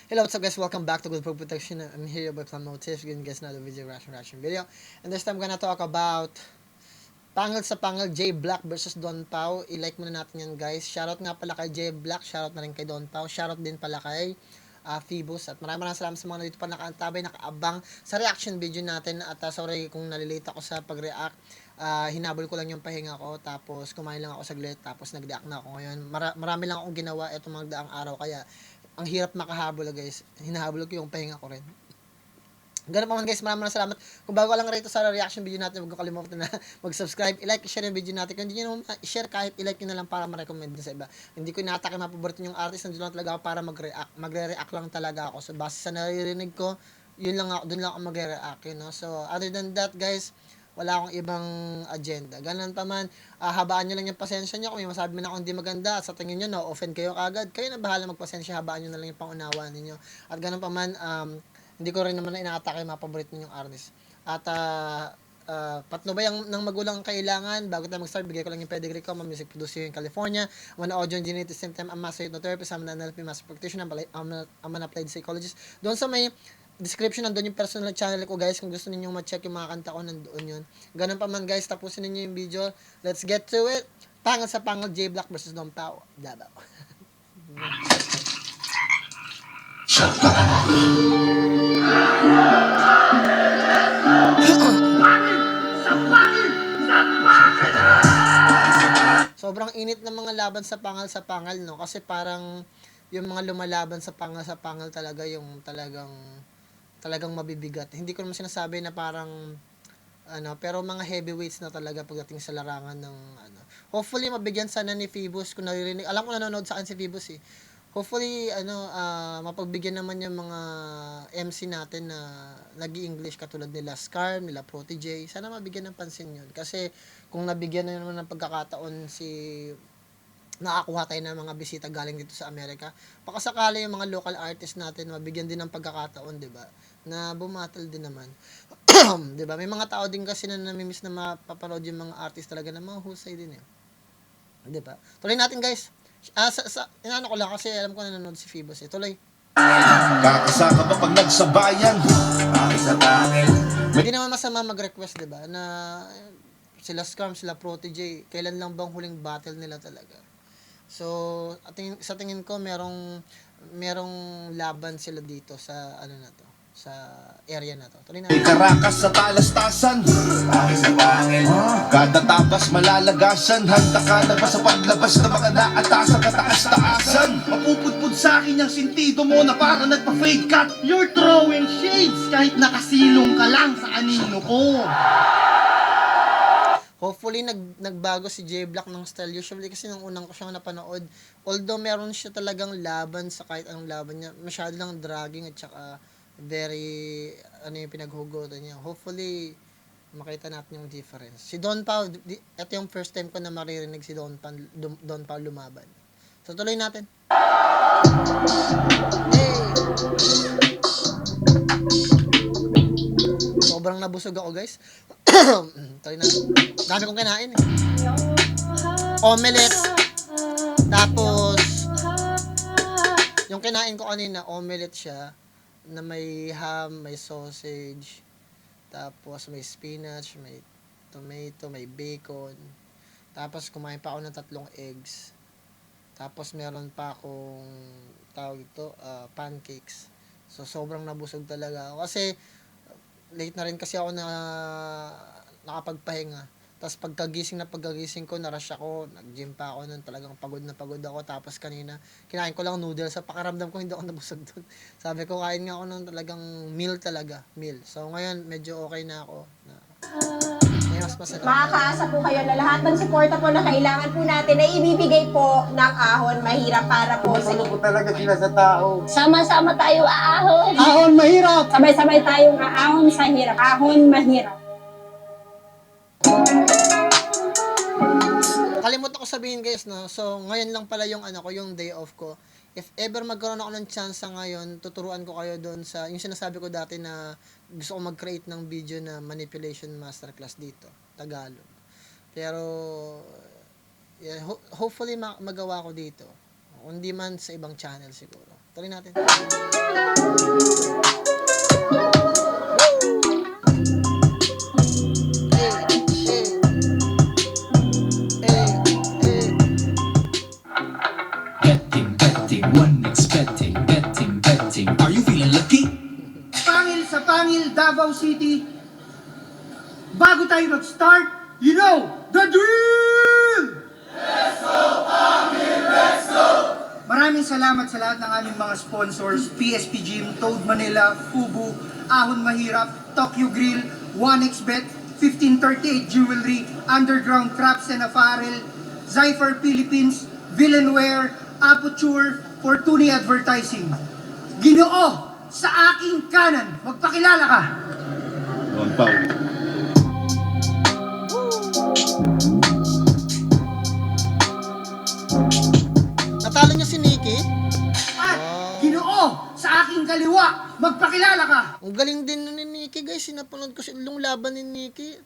Hello, what's up guys? Welcome back to Good Pro Protection. I'm here with Plan Motif. Giving guys another video reaction video. And this time I'm gonna talk about Pangil sa Pangil, J Black versus Don Pao. I-like muna natin yan guys. Shoutout nga pala kay J Black. Shoutout na rin kay Don Pao. Shoutout din pala kay Phoebus. At maraming salamat sa mga nandito pa nakaantabay, nakaabang sa reaction video natin. At sorry kung nalilate ako sa pag-react. Hinabol ko lang yung pahinga ko. Tapos kumain lang ako saglit. Tapos nag-react na ako ngayon. Marami lang akong ginawa itong mga daang araw. Kaya ang hirap makahabol guys. Hinahabol ko yung pahinga ko rin. Ganun pa man guys, maraming salamat. Kung bago lang rito sa reaction video natin, huwag kalimutan na mag-subscribe, i-like, i-share yung video natin. Kung hindi nyo naman i-share, kahit i-like nyo na lang para ma-recommend din sa iba. Hindi ko inatake mapaborito yung artist, nandun lang talaga ako para mag-react. Magre-react lang talaga ako. So base sa naririnig ko, yun lang ako, dun lang ako magre-react, you know. So other than that guys, wala akong ibang agenda. Ganun pa man, habaan nyo lang yung pasensya nyo. Kung may masabi man ako hindi maganda at sa tingin nyo, no-offend kayo kagad, kayo na bahala magpasensya, habaan nyo na lang yung pangunawa ninyo. At ganun pa man, hindi ko rin naman na inaatake mga paborito ninyong artist. At patnubayang ng magulang kailangan bago tayo mag-start, bigay ko lang yung pedigree ko. I'm a music producer in California. I'm an audio engineer at the same time. I'm a master hypnotherapist. I'm an NLP master practitioner. I'm an applied psychologist. Doon sa may description, nandun yung personal channel ko guys. Kung gusto ninyong ma-check yung mga kanta ko, nandoon yun. Ganun pa man guys, tapusin ninyo yung video. Let's get to it. Pangil sa Pangil, J Black versus Don Pao. Davao. Sobrang init ng mga laban sa pangal no, kasi parang yung mga lumalaban sa pangal talaga yung talagang mabibigat. Hindi ko naman sinasabi na parang pero mga heavyweights na talaga pagdating sa larangan ng Hopefully mabigyan sana ni Phoebus, kung naririnig. Alam ko nanonood sa akin si Phoebus eh. Hopefully mapagbigyan naman yung mga MC natin na nag-i-English katulad nila Scar, nila Protege. Sana mabigyan ng pansin yun. Kasi kung nabigyan na naman ng pagkakataon nakakuha tayo ng mga bisita galing dito sa Amerika, baka sakali yung mga local artists natin mabigyan din ng pagkakataon, 'di ba? Na bumattle din naman. 'Di ba? May mga tao din kasi na namimiss na mapapanood yung mga artist talaga na mga husay din eh. 'Di ba? Tuloy natin, guys. Inano ko lang kasi alam ko nanonood si Phoebus eh. Tuloy. Kakasa ka ba pag nagsabayan? Hindi naman masama mag-request, 'di ba? Na sila Scam, sila Protege, kailan lang bang huling battle nila talaga? So, sa tingin ko merong laban sila dito sa na to, sa area na to. Tuloy na. May karakas sa talastasan. Kada tapas malalagasan. Handa ka na ba sa paglabas na mga naatasan kataas-taasan? Mapupudpud sa akin yung sintido mo na parang nagpa-fade cut. You're throwing shades kahit nakasilong ka lang sa anino ko. Hopefully nagbago si J Black ng style. Usually kasi nung unang ko siyang napanood, although meron siya talagang laban sa kahit anong laban niya, masyado lang dragging at saka very yung pinaghugutan niya. Hopefully makita natin yung difference. Si Don Pao, ito yung first time ko na maririnig si Don Pao lumaban. So tuloy natin. Hey! Sobrang nabusog ako guys. Tuloy na. Dami kong kinain eh. Omelette. Tapos yung kinain ko kanina, omelette siya na may ham, may sausage, tapos may spinach, may tomato, may bacon. Tapos kumain pa ako ng 3 eggs. Tapos meron pa akong tawag ito, pancakes. So sobrang nabusog talaga ako kasi late na rin kasi ako na nakapagpahinga. Tapos pagkagising ko, narush ako, nag-gym pa ako nun, talagang pagod na pagod ako. Tapos kanina, kinain ko lang noodles, sa pakaramdam ko hindi ako nabusog dun. Sabi ko, kain nga ako ng talagang meal talaga, meal. So ngayon, medyo okay na ako. Mas masarap. Makakaasa po kayo na lahat ng suporta po na kailangan po natin ay ibibigay po ng Ahon Mahirap para po sa Ano po talaga sila sa tao? Sama-sama tayo aahon. Ahon mahirap! Sabay-sabay tayong aahon sa hirap. Ahon Mahirap. Kalimutan ko sabihin guys, no? So, ngayon lang pala yung yung day off ko. If ever magkaroon ako ng chance ngayon, tuturuan ko kayo doon sa, yung sinasabi ko dati na gusto ko mag-create ng video na manipulation masterclass dito, Tagalog. Pero, yeah, hopefully magawa ko dito. Hindi man sa ibang channel siguro. Tuloy natin. Betting, one expecting, betting. Are you feeling lucky? Pangil sa Pangil, Davao City. Bago tayo mag-start, you know, the drill! Maraming salamat sa lahat ng aming mga sponsors, PSP Gym, Toad Manila, Fubu, Ahon Mahirap, Tokyo Grill, 1xBet, 1538 Jewelry, Underground Crafts and Apparel, Zypher Philippines, Villanware, Aputure, Fortuny Advertising. Ginoo, sa aking kanan, magpakilala ka. Don Pao. Natalo niya si Nikki. At Ginoo, sa aking kaliwa, magpakilala ka. Ang galing din ni Nikki, guys. Sinapanood ko yung laban ni Nikki.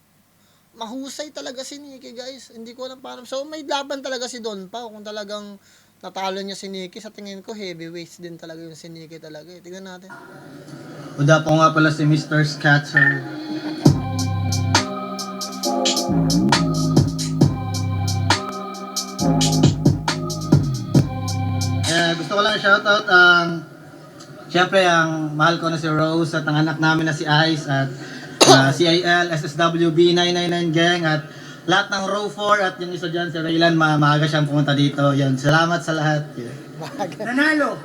Mahusay talaga si Nikki, guys. Hindi ko alam paano. So, may laban talaga si Don Pao. Kung talagang natalo niya si Nikki, sa tingin ko, heavyweights din talaga yung si Nikki talaga. Tignan natin. Uda po nga pala si Mr. Scatzer. Gusto ko lang i-shoutout syempre ang mahal ko na si Rose at ang anak namin na si Ice at CIL, SSWB 999 Gang at lahat ng Row 4 at yung isa dyan si Raylan, maaga siyang pumunta dito. Yan, salamat sa lahat. Nanalo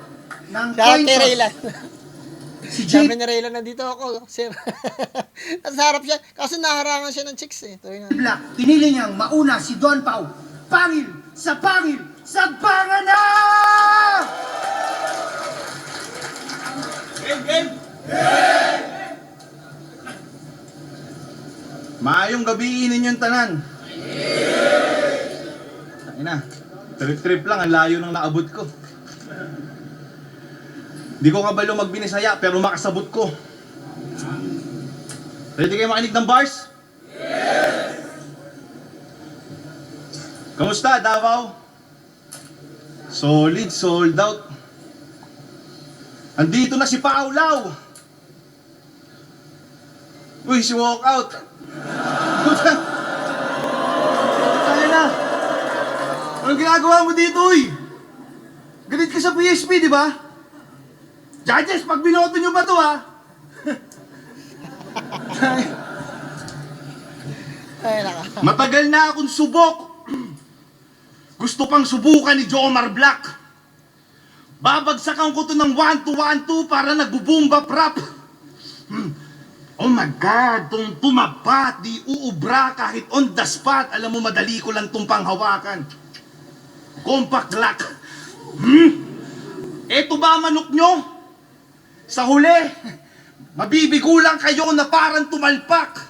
ng Shout kay Raylan. si Sabi J. ni Raylan, nandito ako, sir. Nasa harap siya. Kaso naharangan siya ng chicks eh. Tuloy na. Black, pinili niyang mauna si Don Pao. Pangil sa Pangana! Maayong gabi ninyong tanan. Ina, trip-trip lang, ang layo ng naabot ko. Di ko kabalo magbinisaya, pero makasabot ko. Ready kayo makinig ng bars? Kamusta, Davao? Solid, sold out. Andito na si Paulaw. Uy, si Walkout. Kaya na. Anong ginagawa mo dito, uy? Galit ka sa PSP, di ba? Judges, pag binoto nyo ba to, ha? Ay, naka. Matagal na akong subok. Gusto pang subukan ni Jomar Black. Babagsakan ko to ng 1-2-1-2 para nagbubumba prop. Oh my God, tong tumapat, di uubra kahit on the spot. Alam mo, madali ko lang tong panghawakan. Compact lock. Eto ba manok nyo? Sa huli, mabibigo lang kayo na parang tumalpak.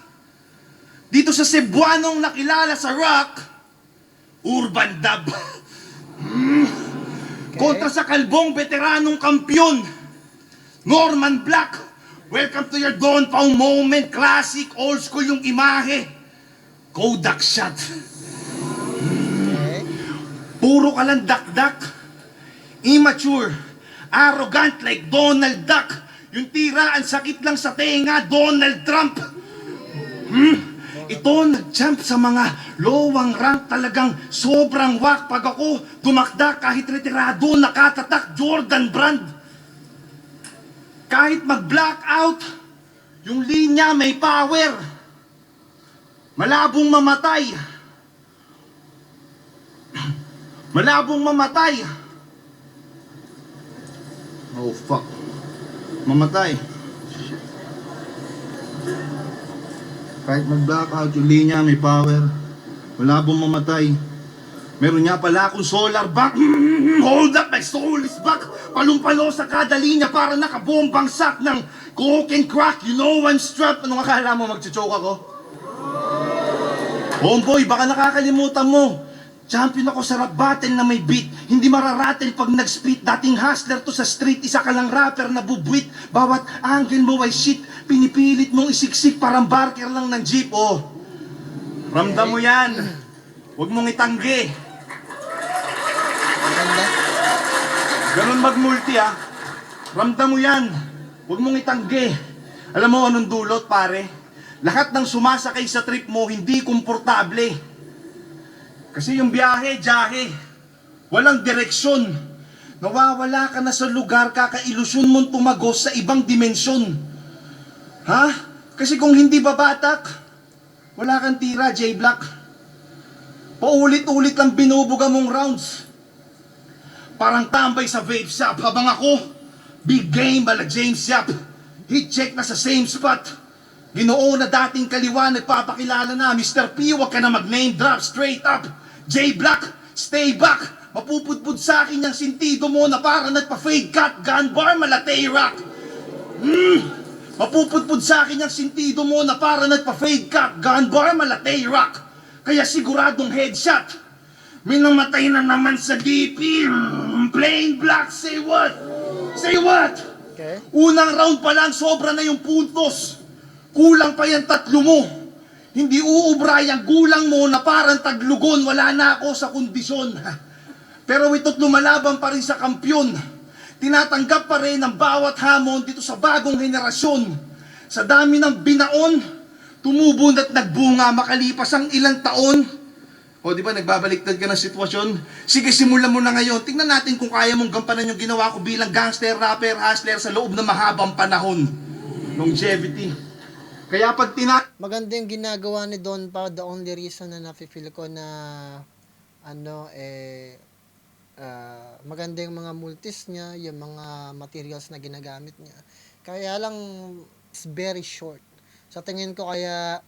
Dito sa Cebuanong nakilala sa rock, Urban Dub. Kontra sa kalbong veteranong kampyon, Norman Black. Welcome to your Don Pao moment. Classic, old school yung imahe. Kodak shot. Puro ka lang dakdak. Immature. Arrogant like Donald Duck. Yung tira, ang sakit lang sa tenga, Donald Trump. Ito, nag-jump sa mga lowang rank, talagang sobrang wak. Pag ako tumakda, kahit retirado, nakatatak, Jordan Brand. Kahit mag-blackout, yung linya may power. Malabong mamatay. Malabong mamatay. Oh, fuck. Mamatay. Kahit mag-blackout, yung linya may power. Malabong mamatay. Meron niya pala akong solar back. Hold up, my soul is back. Palumpalo sa kada linya para nakabombang sack ng coke and crack. You know I'm strapped. Anong akala mo, magchochoke ako? Homeboy, baka nakakalimutan mo. Champion ako sa rap battle na may beat. Hindi mararatel pag nag-spit. Dating hustler to sa street. Isa ka lang rapper na bubwit. Bawat angle mo ay shit. Pinipilit mong isiksik parang barker lang ng jeep. Oh, ramdam mo yan. Huwag mong itanggi. Ganda. Ganun mag-multi, ah. Ramdam mo yan. Huwag mong itanggi. Alam mo anong dulot, pare? Lahat ng sumasakay sa trip mo, hindi komportable. Kasi yung biyahe, jahe. Walang direksyon. Nawawala ka na sa lugar, kakailusyon mong tumagos sa ibang dimensyon. Ha? Kasi kung hindi babatak, wala kang tira, J-Black. Paulit-ulit lang binubuga mong rounds. Parang tambay sa vape shop habang ako, big game bala James Yap. Hit check na sa same spot. Ginoo na dating kaliwa, nagpapakilala na. Mr. P, wag ka na mag-name drop, straight up. J-Black, stay back. Mapupudpud sa akin yung sintido mo na parang nagpa-fade cut, gun bar, malatay rock. Mapupudpud sa akin yung sintido mo na parang nagpa-fade cut, gun bar, malatay rock. Kaya siguradong headshot. May namatay na naman sa DP. Plain black, say what? Say what? Okay. Unang round pa lang, sobra na yung puntos. Kulang pa yung 3 mo. Hindi uubra yung gulang mo na parang taglugon, wala na ako sa kondisyon. Pero ito't lumalaban pa rin sa kampyon. Tinatanggap pa rin ang bawat hamon dito sa bagong henerasyon. Sa dami ng binaon, tumubo at nagbunga makalipas ang ilang taon. O di ba nagbabaliktad ka ng sitwasyon? Sige, simulan mo na ngayon. Tingnan natin kung kaya mong gampanan yung ginawa ko bilang gangster, rapper, hustler sa loob ng mahabang panahon. Longevity. Kaya pag Maganda yung ginagawa ni Don Pao. The only reason na nafe-feel ko na maganda yung mga multis niya, yung mga materials na ginagamit niya. Kaya lang it's very short. Sa tingin ko kaya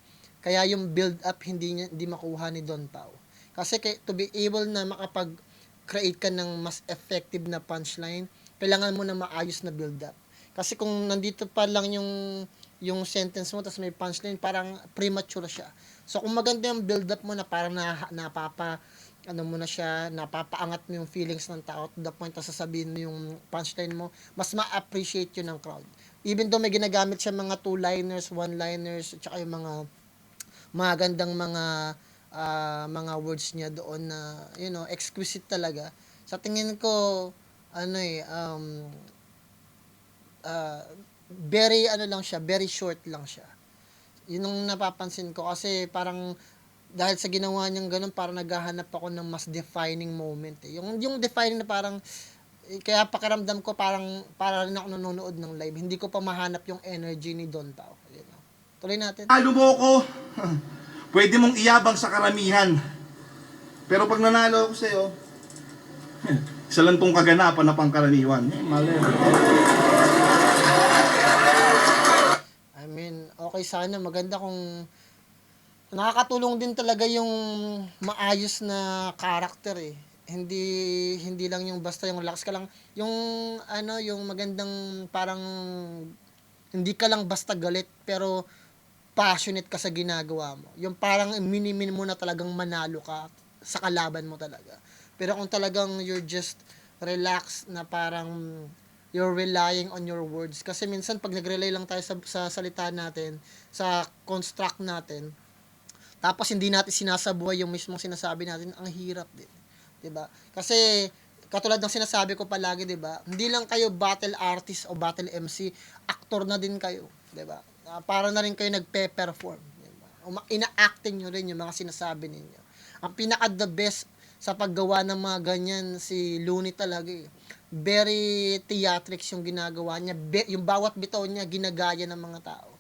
yung build up hindi makuha ni Don Pao. Kasi to be able na makapag-create ka ng mas effective na punchline, kailangan mo na maayos na build up. Kasi kung nandito pa lang yung sentence mo tapos may punchline, parang premature siya. So kung maganda yung build up mo na parang napapaangat mo yung feelings ng tao to the point na sasabihin mo yung punchline mo, mas ma-appreciate yun ng crowd. Even though may ginagamit siya mga 2-liners, 1-liners, at saka yung mga magandang mga words niya doon na, exquisite talaga. Sa tingin ko, very short lang siya. Yun ang napapansin ko kasi parang dahil sa ginawa niyang ganun, parang naghahanap ako ng mas defining moment. Yung defining na parang, kaya pakiramdam ko parang rin ako nanonood ng live. Hindi ko pa mahanap yung energy ni Don Pao. Tuloy natin. Talo mo ko, pwede mong iyabang sa karamihan. Pero pag nanalo ako sa'yo, isa lang tong kaganapan na pangkaraniwan. Mali. I mean, okay sana. Maganda kung nakakatulong din talaga yung maayos na character eh. Hindi lang yung basta yung relax ka lang. Yung magandang parang hindi ka lang basta galit pero passionate ka sa ginagawa mo. Yung parang minimin mo na talagang manalo ka sa kalaban mo talaga. Pero kung talagang you're just relaxed na parang you're relying on your words. Kasi minsan pag nag-rely lang tayo sa salita natin, sa construct natin, tapos hindi natin sinasabuhay yung mismong sinasabi natin, ang hirap din. 'Di ba? Kasi katulad ng sinasabi ko palagi, 'di ba? Hindi lang kayo battle artist o battle MC, actor na din kayo, 'di ba? Para na rin kayo nagpe-perform, 'di ba? Ina-acting niyo rin yung mga sinasabi ninyo. Ang pinaka the best sa paggawa ng mga ganyan si Looney talaga eh. Very theatrics yung ginagawa niya. Yung bawat bitaw niya ginagaya ng mga tao.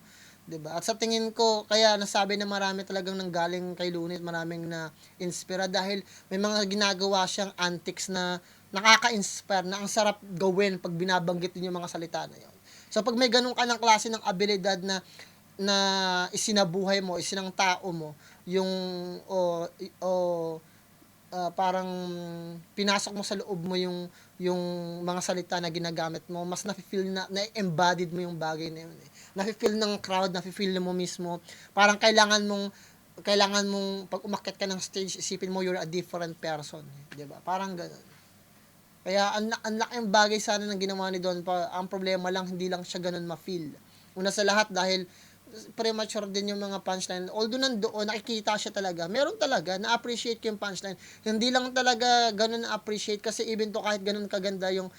'Di ba? At sa tingin ko, kaya nasabi na marami talagang nanggaling kay Looney, maraming na inspira dahil may mga ginagawa siyang antics na nakaka-inspire, na ang sarap gawin pag binabanggit din yung mga salita na 'yon. So pag may ganun ka ng klase ng abilidad na isinabuhay mo, isinang tao mo, yung parang pinasok mo sa loob mo yung mga salita na ginagamit mo, mas nafe-feel na-embodied mo yung bagay na yun eh. Nafe-feel ng crowd, nafe-feel mo mismo. Parang kailangan mong pag umakyat ka ng stage, isipin mo you're a different person, 'di ba? Parang ganoon. Kaya ang laking bagay sana ng ginawa ni Don Pa. Ang problema lang hindi lang siya ganoon ma-feel. Una sa lahat dahil premature din yung mga punchline. Although nandoon, nakikita siya talaga. Meron talaga, na-appreciate ko yung punchline. Hindi lang talaga ganun na-appreciate kasi even to kahit ganun kaganda yung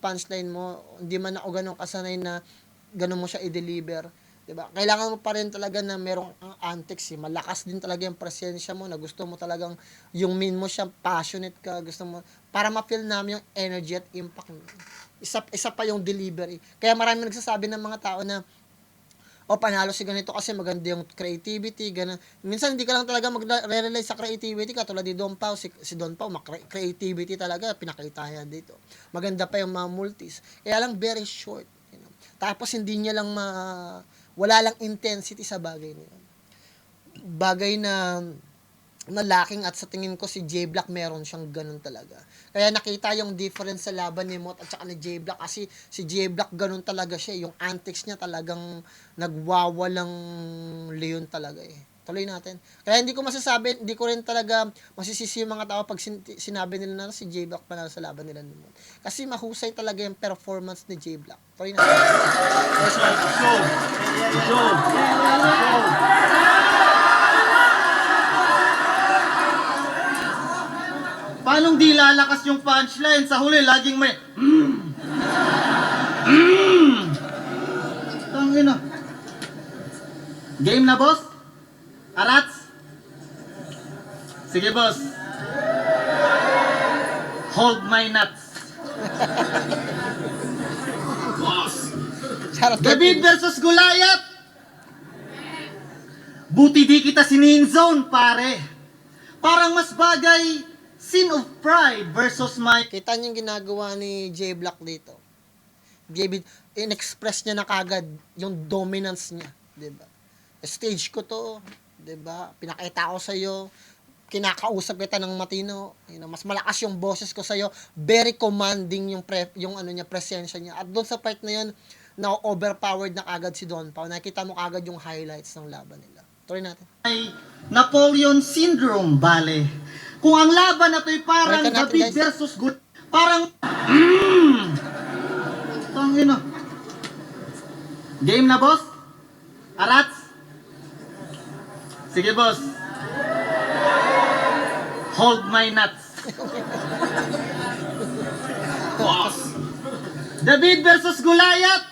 punchline mo, hindi man ako ganun kasanay na ganun mo siya i-deliver. Diba? Kailangan mo pa rin talaga na merong antics, eh. Malakas din talaga yung presensya mo na gusto mo talagang yung main mo siya, passionate ka, gusto mo, para ma-feel namin yung energy at impact mo. Isa pa yung delivery. Kaya marami nagsasabi ng mga tao na panalo si ganito kasi maganda yung creativity, ganun. Minsan hindi ka lang talaga magre-rely sa creativity, katulad ni Don Pao, si Don Pao, creativity talaga, pinakita niya dito. Maganda pa yung mga multis. Kaya lang very short. You know? Tapos hindi niya lang wala lang intensity sa bagay niya. Bagay na laking at sa tingin ko si J Black meron siyang ganun talaga. Kaya nakita yung difference sa laban ni Mot at saka ni J Black kasi si J Black ganun talaga siya. Yung antics niya talagang nagwawalang leon talaga eh. Tuloy natin. Kaya hindi ko masasabi, hindi ko rin talaga masisisi yung mga tao pag sinabi nila na si J Black panalo sa laban nila ni Mot. Kasi mahusay talaga yung performance ni J Black. Tuloy natin. Paano di lalakas yung punchline? Sa huli, laging may... Tangina. Game na, boss? Arats? Sige, boss. Hold my nuts. Boss. David versus Goliath. Buti di kita sininzone, pare. Parang mas bagay Sin of Pride versus my... Kita niyo yung ginagawa ni J Black dito. In-express niya na kagad yung dominance niya, 'di ba? Stage ko 'to, 'di ba? Pinakita ko sa iyo, kinakausap kita ng matino, mas malakas yung boses ko sa iyo, very commanding yung ano niya, presensya niya. At doon sa part na 'yon, na overpowered na kagad si Don Pao. Nakita mo kagad yung highlights ng laban nila. Tuloy natin. Napoleon Syndrome, bale. Kung ang laban na to'y parang Welcome natin, David guys. versus Good, parang... Tangina. Game na, boss? Arats? Sige, boss. Hold my nuts. Boss. David versus Goliath.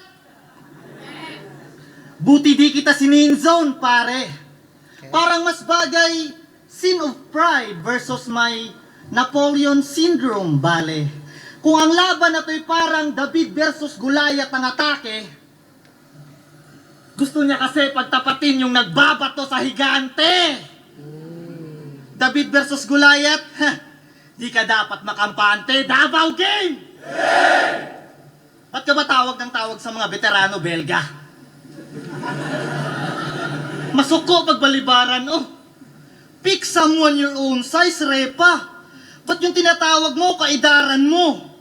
Buti di kita sininzone, pare. Parang mas bagay Sin of Pride versus my Napoleon Syndrome, bale. Kung ang laban na to'y parang David versus Goliath ang atake, gusto niya kasi pagtapatin yung nagbabato sa higante. David versus Goliath, di ka dapat makampante. Davao game! Ba't ka ba tawag ng tawag sa mga veterano Belga? Masuko pagbalibaran, oh. Pick someone your own size, repa. Ba't yung tinatawag mo, kaidaran mo?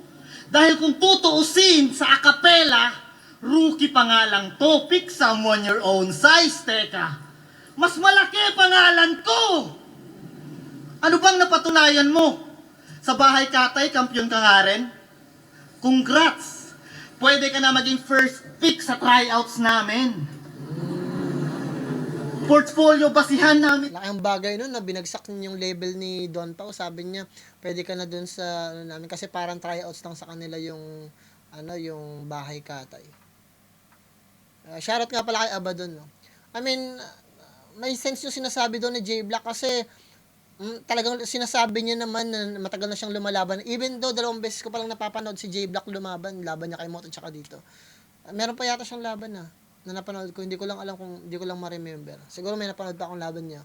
Dahil kung tutuusin sa acapella, rookie pa nga lang to. Pick someone your own size, teka. Mas malaki pangalan ko. Ano bang napatunayan mo? Sa bahay katay, kampiyon ka nga rin? Congrats! Pwede ka na maging first pick sa tryouts namin. Portfolio basihan namin. Laking bagay nun na binagsak niya yung level ni Don Pao. Sabi niya, pwede ka na dun sa ano namin kasi parang tryouts lang sa kanila yung yung bahay katay. Shoutout nga pala kay Aba dun, no. I mean, may sense yung sinasabi doon ni J Black kasi talagang sinasabi niya naman na matagal na siyang lumalaban. Even though 2 beses ko palang napapanood si J Black lumaban, laban niya kay Moto tsaka dito. Meron pa yata siyang laban na napanood ko, hindi ko lang alam kung hindi ko lang ma-remember. Siguro may napanood pa akong laban niya.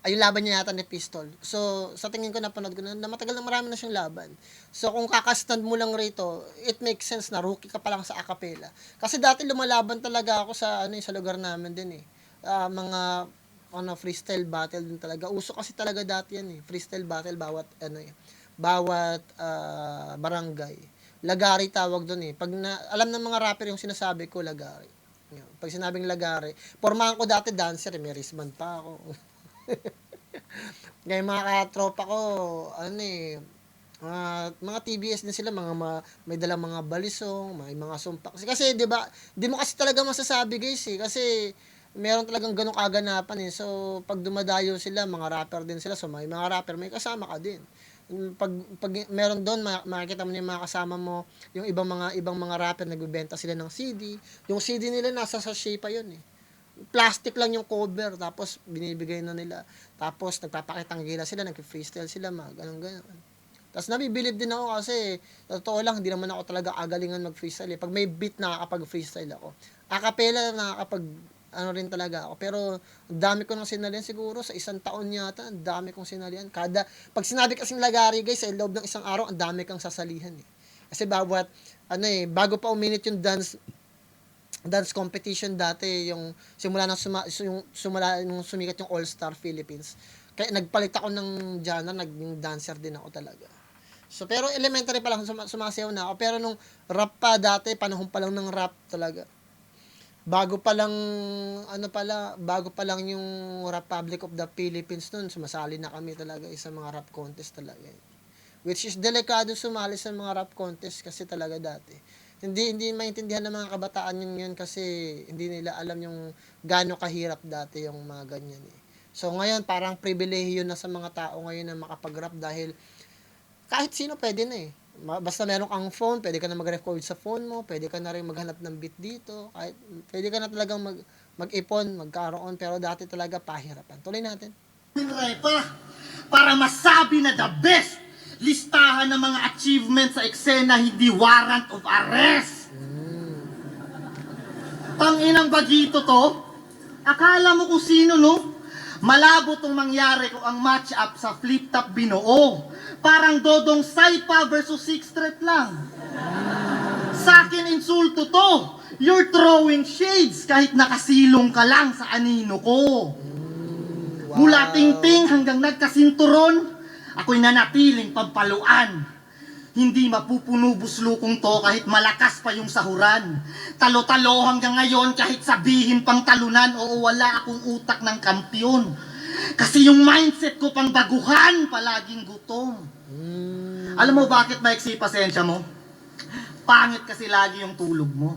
Ay, yung laban niya yata ni Pistol. So, sa tingin ko napanood ko na matagal na marami na siyang laban. So, kung kakastand mo lang rito, it makes sense na rookie ka pa lang sa acapella. Kasi dati lumalaban talaga ako sa sa lugar namin din eh. Mga freestyle battle din talaga. Uso kasi talaga dati yan eh. Freestyle battle bawat bawat barangay. Lagari tawag doon eh. Pag alam ng mga rapper yung sinasabi ko, lagari. Pag sinabing lagari, pormahan ko dati dancer, may wristband pa ako. Ngayon mga katropa ko, Mga TBS din sila, may dalang mga balisong, may mga sumpak. Kasi 'di ba, di mo kasi talaga masasabi guys eh, kasi meron talagang ganong kaganapan eh. So pag dumadayo sila, mga rapper din sila, so may mga rapper, may kasama ka din. Pag meron doon, makikita mo na yung mga kasama mo, yung ibang mga rapper nagbebenta sila ng CD. Yung CD nila nasa sachet pa yun eh. Plastic lang yung cover, tapos binibigay na nila. Tapos nagpapakitang gila sila, nag-freestyle sila, mga ganun. Tapos nabibilib din ako kasi, sa totoo lang, hindi naman ako talaga agalingan mag-freestyle eh. Pag may beat, nakakapag-freestyle ako. Acapella, nakakapag, ano rin talaga ako. Pero, ang dami ko nang sinalihan siguro, sa isang taon yata, ang dami kong sinalihan. Pag sinabi kasing lagari guys, sa loob ng isang araw, ang dami kang sasalihan eh. Kasi bago pa uminit yung dance competition dati, yung simula nung sumikat yung All Star Philippines. Kaya nagpalit ako ng genre, naging dancer din ako talaga. So, pero elementary pa lang, sumasayaw na ako. Pero nung rap pa dati, panahon pa lang ng rap talaga. Bago pa lang yung Republic of the Philippines nun, sumasali na kami talaga sa mga rap contest talaga. Which is delikado sumali sa mga rap contest kasi talaga dati. Hindi maintindihan ng mga kabataan yun kasi hindi nila alam yung gaano kahirap dati yung mga ganyan eh. So ngayon parang pribilehiyo na sa mga tao ngayon na makapag-rap dahil kahit sino pwede na eh. Basta meron kang phone, pwede ka na mag-record sa phone mo, pwede ka na rin maghanap ng beat dito, kahit pwede ka na talagang mag-ipon, magkaroon, pero dati talaga pahirapan. Tuloy natin. Repa, para masabi na the best, listahan ng mga achievements sa eksena, hindi warrant of arrest. Tanginang bagito to, akala mo kung sino no? Malabo tong mangyari kung ang match-up sa flip-top Binoo. Parang Dodong Saipa versus Sixth Street lang. Sa akin insulto to. You're throwing shades kahit nakasilong ka lang sa anino ko. Mula tingting hanggang nagkasinturon, ako'y nanatiling pampaluan. Hindi mapupuno buslukong to kahit malakas pa yung sahuran. Talo-talo hanggang ngayon kahit sabihin pang talunan, oo wala akong utak ng kampyon. Kasi yung mindset ko pang baguhan, palaging gutom. Alam mo bakit maiksi pasensya mo? Pangit kasi lagi yung tulog mo.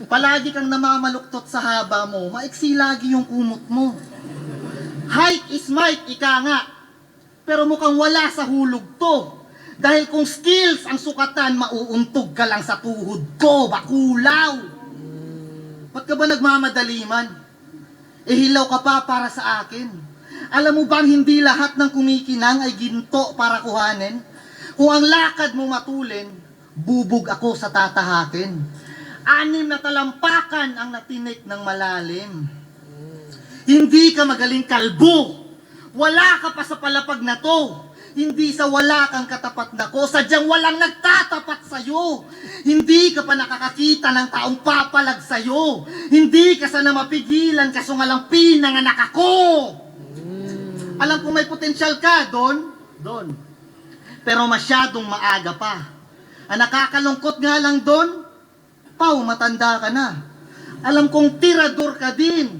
Palagi kang namamaluktot sa haba mo, maiksi lagi yung kumot mo. Height is might, ika nga. Pero mukhang wala sa hulog to. Dahil kung skills ang sukatan, mauuntog ka lang sa tuhod ko, bakulaw. Ba't ka ba nagmamadali man? Hilaw ka pa para sa akin. Alam mo bang hindi lahat ng kumikinang ay ginto para kuhanin? Kung ang lakad mo matulin, bubog ako sa tatahakin. 6 na talampakan ang natinik ng malalim. Hindi ka magaling kalbo. Wala ka pa sa palapag na to. Hindi sa wala kang katapat na ko, sadyang walang nagtatapat sa'yo. Hindi ka pa nakakakita ng taong papalag sa'yo. Hindi ka sana mapigilan kaso nga lang pinanganak ako. Alam ko may potensyal ka, Don. Pero masyadong maaga pa. Ang nakakalungkot nga lang, Don, Pau, matanda ka na. Alam kong tirador ka din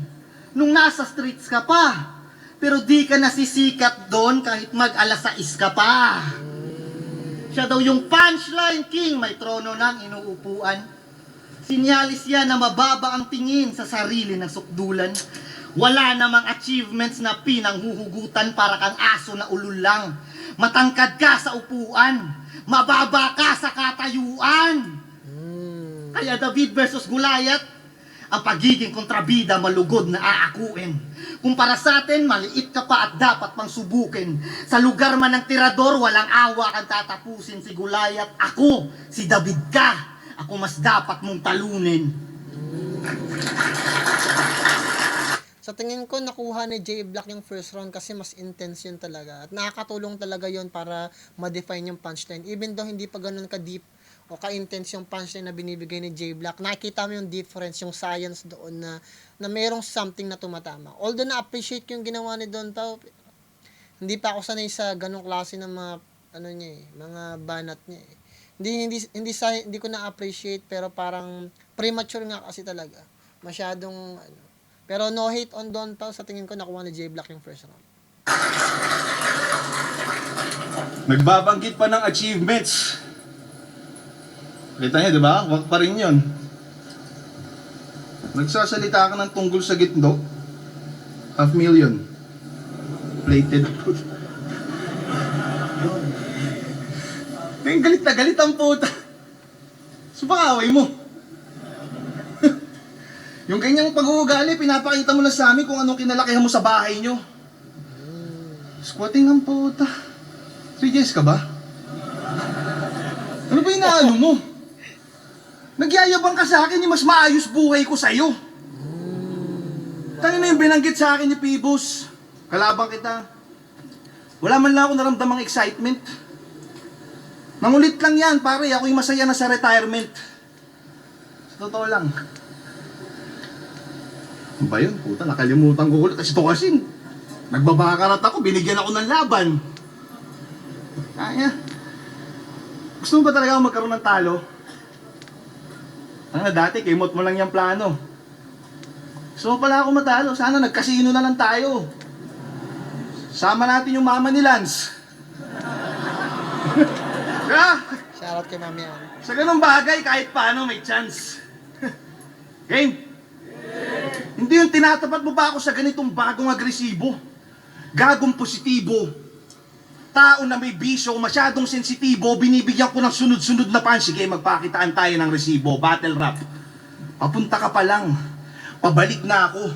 nung nasa streets ka pa. Pero di ka nasisikat doon kahit mag-alas 6 ka pa. Siya daw yung punchline king, may trono ng inuupuan. Sinyalis yan na mababa ang tingin sa sarili ng sukdulan. Wala namang achievements na pinanghuhugutan para kang aso na ululang. Matangkad ka sa upuan, mababa ka sa katayuan. Kaya David versus Goliath, ang pagiging kontrabida malugod na aakuin. Kumpara sa atin, maliit ka pa at dapat pang subukin. Sa lugar man ng tirador, walang awa kang tatapusin si Goliath. Ako, si David ka. Ako mas dapat mong talunin. Sa tingin ko, nakuha ni J Black yung first round kasi mas intense yun talaga. At nakakatulong talaga yun para ma-define yung punchline. Even though hindi pa ganun ka-deep o ka-intense yung punchline na binibigay ni J Black, nakikita mo yung difference, yung science doon na mayroong something na tumatama. Although na-appreciate yung ginawa ni Don Pao, hindi pa ako sanay sa ganong klase ng mga mga banat niya eh. Hindi ko na-appreciate pero parang premature nga kasi talaga. Masyadong Pero no hate on Don Pao, sa tingin ko nakuha ni J Black yung first round. Nagbabanggit pa ng achievements. Kita niyo, di ba? Wag pa rin yun. Nagsasalita ka ng tunggol sa gitno. 500,000. Plated food. Kaya galit na galit ang puta. Subakaway mo. Yung ganyang pag-uugali, pinapakita mo lang sa amin kung anong kinalakihan mo sa bahay nyo. Squatting ng puta. 3 years ka ba? Ano ba inaano mo? Nagyayabang ka sa akin, yung mas maayos buhay ko sa'yo. Tangina yung binanggit sa akin ni Pibos. Kalabang kita. Wala man lang ako naramdamang excitement. Nangulit lang yan, pare. Ako'y masaya na sa retirement. Sa totoo lang. Ano ba yun? Puta, nakalimutan ko ulit. Kasi ito kasi, nagbabakarat ako, binigyan ako ng laban. Kaya. Gusto mo ba talaga magkaroon ng talo? Ang na dati, kimot mo lang yung plano. Gusto mo pala ako matalo? Sana nagkasino na lang tayo. Sama natin yung mama ni Lance. Diba? Shoutout kay Mami Ann. Sa ganung bagay, kahit paano may chance. Game? Hindi yung tinatapat mo ba ako sa ganitong bagong agresibo? Gagong positibo. Tao na may bisyo, masyadong sensitibo, binibigyan ko ng sunod-sunod na pan. Sige, magpakitaan tayo ng resibo. Battle rap. Papunta ka pa lang. Pabalik na ako.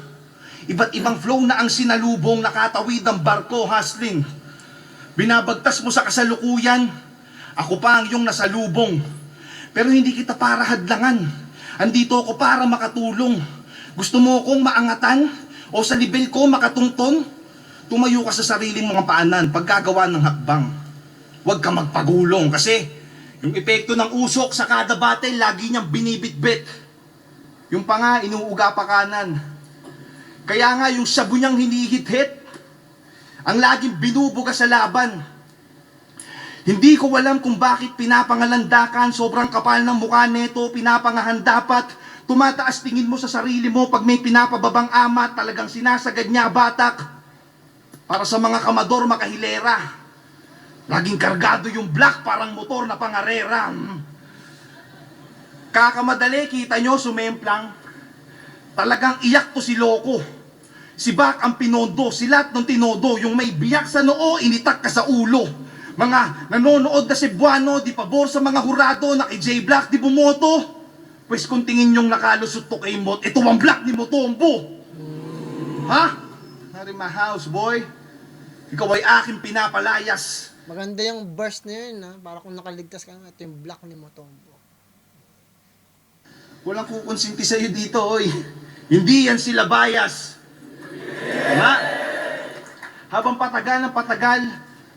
Iba't ibang flow na ang sinalubong, nakatawid ang barko, hustling. Binabagtas mo sa kasalukuyan. Ako pa ang iyong nasalubong. Pero hindi kita para hadlangan. Andito ako para makatulong. Gusto mo akong maangatan? O sa level ko makatungton? Tumayo ka sa sariling mga paanan pagkagawa ng hakbang. Huwag ka magpagulong kasi yung epekto ng usok sa kada battle lagi niyang binibitbit. Yung pa nga, inuuga pa kanan. Kaya nga yung sabu niyang hinihit-hit, ang laging binubuga sa laban. Hindi ko alam kung bakit pinapangalandakan, sobrang kapal ng mukha neto, pinapangahan dapat. Tumataas tingin mo sa sarili mo pag may pinapababang ama, talagang sinasagad niya batak. Para sa mga kamador makahilera, laging kargado yung black parang motor na pangarera. Kakamadali, kita nyo, sumemplang. Talagang iyak to si Loco. Si Bak ang pinondo, si Lat ng tinodo, yung may biyak sa noo, initak ka sa ulo. Mga nanonood na Cebuano, di pabor sa mga hurado na kay J Black di bumoto. Pues kung tingin yung nakalusot to kay Mot, ito ang Black ni Motombo. Ha? Not in my house, boy. Ikaw ay aking pinapalayas. Maganda yung burst na yun, ha? Para kung nakaligtas ka nga, ito yung black ni Motombo. Walang kukonsinti sa'yo dito, oy. Hindi yan sila bias. Diba? Habang patagal ng patagal,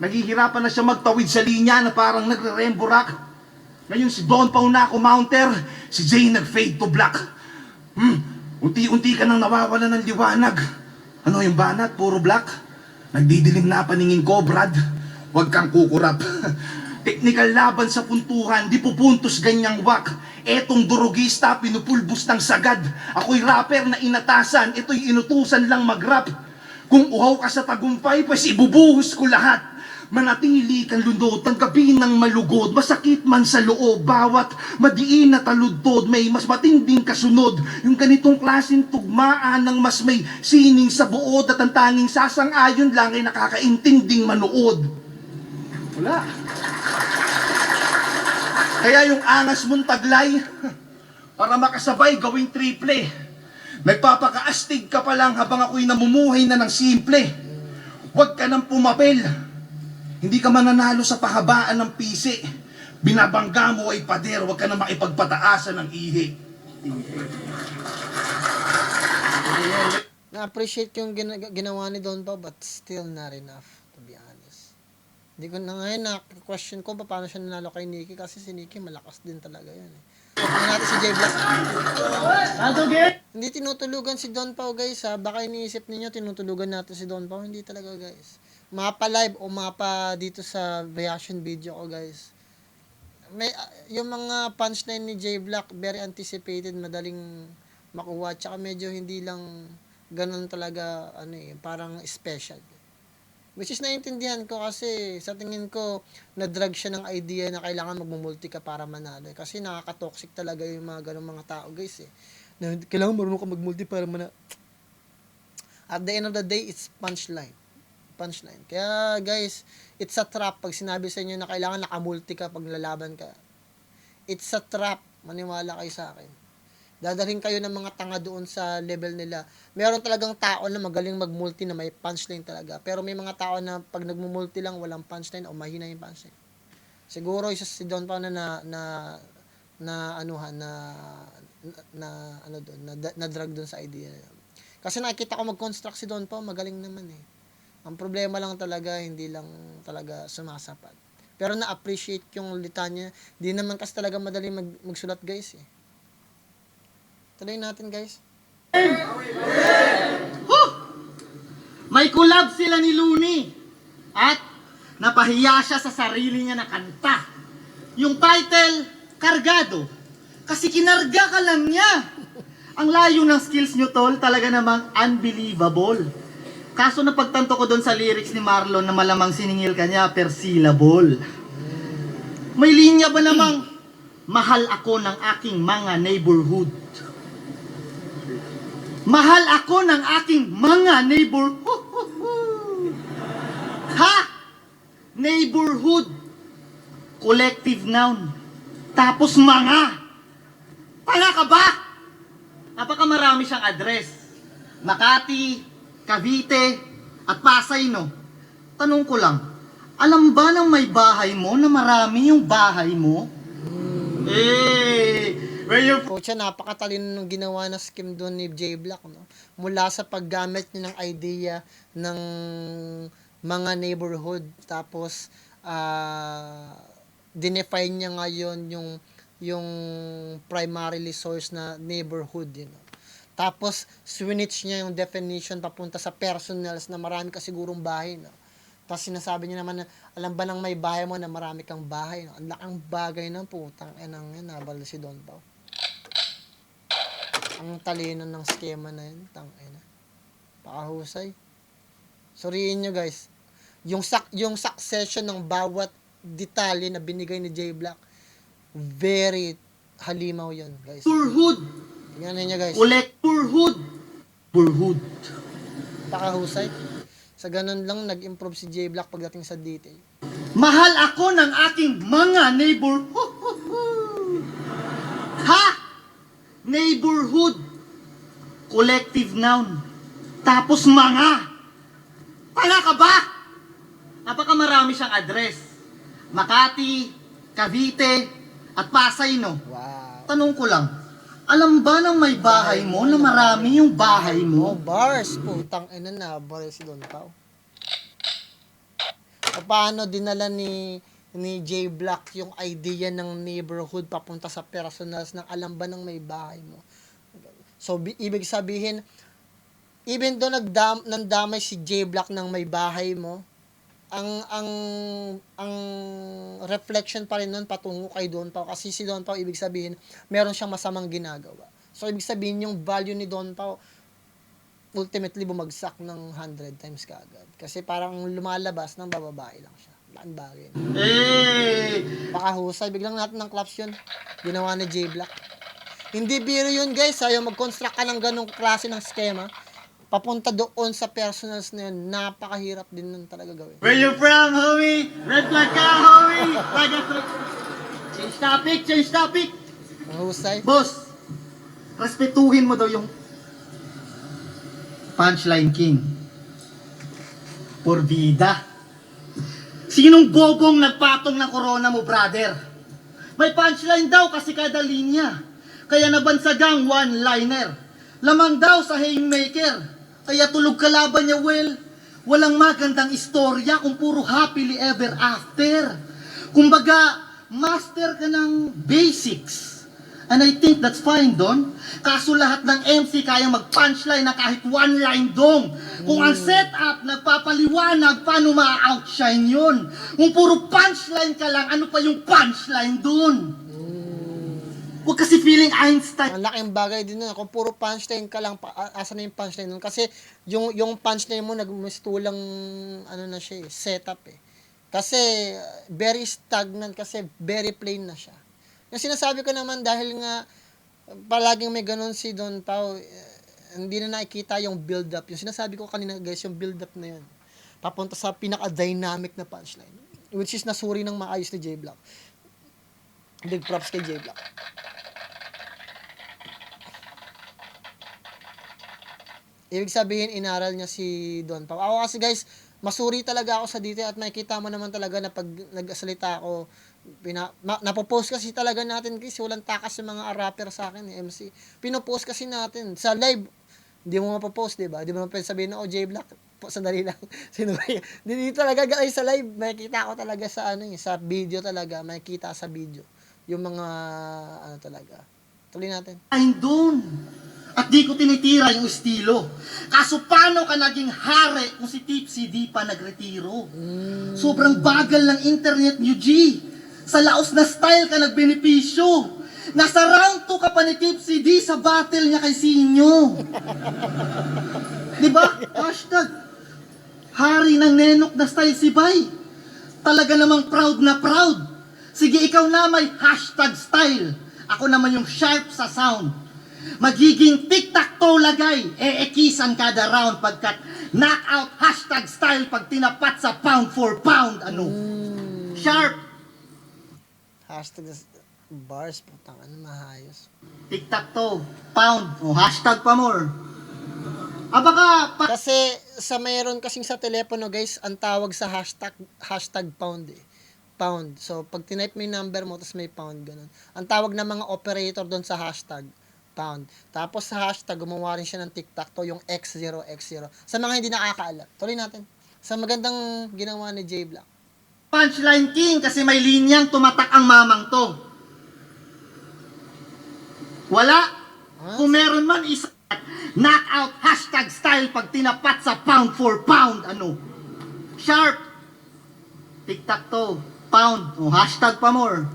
naghihirapan na siya magtawid sa linya na parang nagre-remborak. Ngayon si Don Pauna counter, si Jay nag-fade to black. Unti-unti ka nang nawawala ng liwanag. Ano yung banat? Puro black? Nagdidilim na paningin ko, Brad. Huwag kang kukurap. Technical laban sa puntuhan, di pupuntos ganyang wak. Etong durugista, pinupulbos ng sagad. Ako'y rapper na inatasan, ito'y inutusan lang mag-rap. Kung uhaw ka sa tagumpay, pues ibubuhos ko lahat. Manatili kang lundod, tanggapin ng malugod, masakit man sa loob, bawat madiin na taludtod, may mas matinding kasunod. Yung ganitong klaseng tugmaan ng mas may sining sa buod at ang tanging sasang-ayon lang ay nakakaintinding manood. Wala. Kaya yung angas mong taglay, para makasabay gawing triple. Nagpapakaastig ka pa lang habang ako'y namumuhay na ng simple. Huwag ka nang pumapel. Hindi ka mananalo sa pahabaan ng pisi. Binabangga mo ay pader, huwag ka na makipagpataasan ng ihi. Na-appreciate yung ginawa ni Don Pao, but still not enough, to be honest. Hindi ko na ngayon na-question ko paano siya nanalo kay Nikki, kasi si Nikki malakas din talaga yun. Tingnan natin si J Black. Hindi tinutulugan si Don Pao, guys, ha. Baka iniisip ninyo tinutulugan natin si Don Pao. Hindi talaga, guys. Mapa live o mapa dito sa reaction video ko, guys. May yung mga punchline ni J Black, very anticipated, madaling makuha, tsaka medyo hindi lang ganun talaga, ano eh, parang special. Which is naiintindihan ko kasi sa tingin ko na-drag siya ng idea na kailangan magmumulti ka para manalo. Kasi nakaka-toxic talaga yung mga ganong mga tao guys eh. Na kailangan marunong ka magmulti para manalo. At the end of the day, it's punchline. Punchline. Kaya guys, it's a trap pag sinabi sa inyo na kailangan nakamulti ka pag lalaban ka. It's a trap. Maniwala kayo sa akin. Dadalhin kayo ng mga tanga doon sa level nila. Meron talagang tao na magaling mag-multi na may punchline talaga. Pero may mga tao na pag nagmumulti lang walang punchline o mahina yung punchline. Siguro isa si Don Pao na drag doon sa idea. Kasi nakikita ko mag-construct si Don Pao, magaling naman eh. Ang problema lang talaga, hindi lang talaga sumasapat. Pero na-appreciate yung litanya. Di naman kasi talaga madali magsulat guys eh. Tuloy natin guys. May collab sila ni Looney at napahiya siya sa sarili niya na kanta. Yung title, Kargado. Kasi kinarga ka lang niya. Ang layo ng skills nyo, tol, talaga namang unbelievable. Kaso napagtanto ko doon sa lyrics ni Marlon na malamang siningil ka niya per syllable. May linya ba namang, mahal ako ng aking mga neighborhood. Mahal ako ng aking mga neighborhood. Ha? Neighborhood. Collective noun. Tapos mga. Tanga ka ba? Napaka marami siyang address. Makati, Cavite, at Pasay, no? Tanong ko lang, alam ba ng may bahay mo na marami yung bahay mo? Where you Coach, napakatalino ng ginawa na scheme doon ni J Black, no? Mula sa paggamit niya ng idea ng mga neighborhood, tapos dinefine niya ngayon yung primarily source na neighborhood, you know. Tapos switch niya yung definition papunta sa personals na marami ka sigurong bahay, no? Tapos sinasabi niya naman na, alam ba ng may bahay mo na marami kang bahay, no? Ang lakang bagay ng putang enang yan, nabal si Don Pao. Ang talino ng skema na yun, tangina. Pakahusay. Suriin nyo guys. Yung succession ng bawat detalye na binigay ni J Black, very halimaw yun guys. neighborhood. Tingnan niyo guys. Neighborhood. Neighborhood. Pakahusay. Sa ganun lang nag-improve si J Black pagdating sa detail. Mahal ako ng aking mga neighbor. Ha? Neighborhood. Collective noun. Tapos mga. Tanga ka ba? Napaka marami siyang address. Makati, Cavite, at Pasay, no? Wow. Tanong ko lang, alam ba ng may bahay mo na marami yung bahay Oh, mo? bars. Putang ina na. Bari si Don Pao. Paano dinala ni J Black yung idea ng neighborhood papunta sa personals ng alam ba ng may bahay mo. So, ibig sabihin, even though nandamay si J Black ng may bahay mo, ang reflection pa rin nun patungo kay Don Pao. Kasi si Don Pao, ibig sabihin, meron siyang masamang ginagawa. So, ibig sabihin, yung value ni Don Pao, ultimately, bumagsak ng 100 times kaagad. Kasi parang lumalabas ng bababae lang siya. Laking bagay. Pakahusay. Biglang natin ng claps yun. Ginawa ni J Black. Hindi biro yun guys. Ayaw mag-construct ka ng ganong klase ng schema. Papunta doon sa personals na yun. Napakahirap din nun talaga gawin. Where you from, homie? Red flag ka, homie? Change topic. Mahusay. Boss, respetuhin mo daw yung punchline king. Por vida. Sinong bobong nagpatong ng corona mo, brother? May punchline daw kasi kada linya. Kaya nabansagang one-liner. Lamang daw sa haymaker. Kaya tulog kalaban niya, well, walang magandang istorya kung puro happily ever after. Kumbaga, master ka ng basics. And I think that's fine, Don. Kaso lahat ng MC kaya mag-punchline na kahit one line, Dong. Kung ang setup nagpapaliwanag, paano ma-outshine yun? Kung puro punchline ka lang, ano pa yung punchline dun? Huwag kasi feeling Einstein. Ang laking bagay din nun. Kung puro punchline ka lang, asa na yung punchline nun? Kasi yung punchline mo, nagmistulang, ano na siya eh, setup eh. Kasi, very stagnant, kasi very plain na siya. Yung sinasabi ko naman, dahil nga, palaging may ganun si Don Pao, hindi na nakikita yung build-up. Yung sinasabi ko kanina guys, yung build-up na yun. Papunta sa pinaka-dynamic na punchline. Which is nasuri ng maayos ni J Block. Big props kay J Block. Ibig sabihin, inaral niya si Don Pao. Ako kasi guys, masuri talaga ako sa detail at makikita mo naman talaga na pag nagsalita ako, napopost kasi talaga natin guys, walang takas yung mga rapper sa akin, MC. Pinopost kasi natin. Sa live, hindi mo mapopost, diba? Di mo pwede sabihin na, oh, J-Block, sandali lang. Sino ba yun? Dito talaga guys, sa live, makikita ko talaga sa sa video talaga, makikita sa video. Yung mga, talaga. Tuloy natin. Doon. At di ko tinitira yung estilo. Kaso paano ka naging hari kung si Tipsy di pa nagretiro? Sobrang bagal ng internet niyo, G. Sa laos na style ka nagbenepisyo. Nasa round 2 ka pa ni Tipsy D sa battle niya kay Sinyo. Diba? Hashtag. Hari ng nenok na style si Bay. Talaga namang proud na proud. Sige, ikaw na may hashtag style. Ako naman yung sharp sa sound. Magiging tic-tac-toe lagay, eekisan kada round pagkat knockout hashtag style pag tinapat sa pound for pound. Ano? Sharp. Hashtag bars, putang mahayos. Tic-tac-toe, pound, o hashtag pa more. Baka Kasi sa mayroon kasing sa telepono guys, ang tawag sa hashtag pound eh. Pound. So pag tinype mo yung number mo, tapos may pound, ganun. Ang tawag ng mga operator doon sa hashtag, pound. Tapos sa hashtag, gumawa rin siya ng tic-tac-toe, yung X0X0. Sa mga hindi nakakaalam. Tuloy natin. Sa magandang ginawa ni J Block. punchline king kasi may linyang tumatak ang mamang to. Wala. Kung meron man isa, knockout hashtag style pag tinapat sa pound for pound. Ano? Sharp. Tic-tac-toe, pound, o hashtag pa more.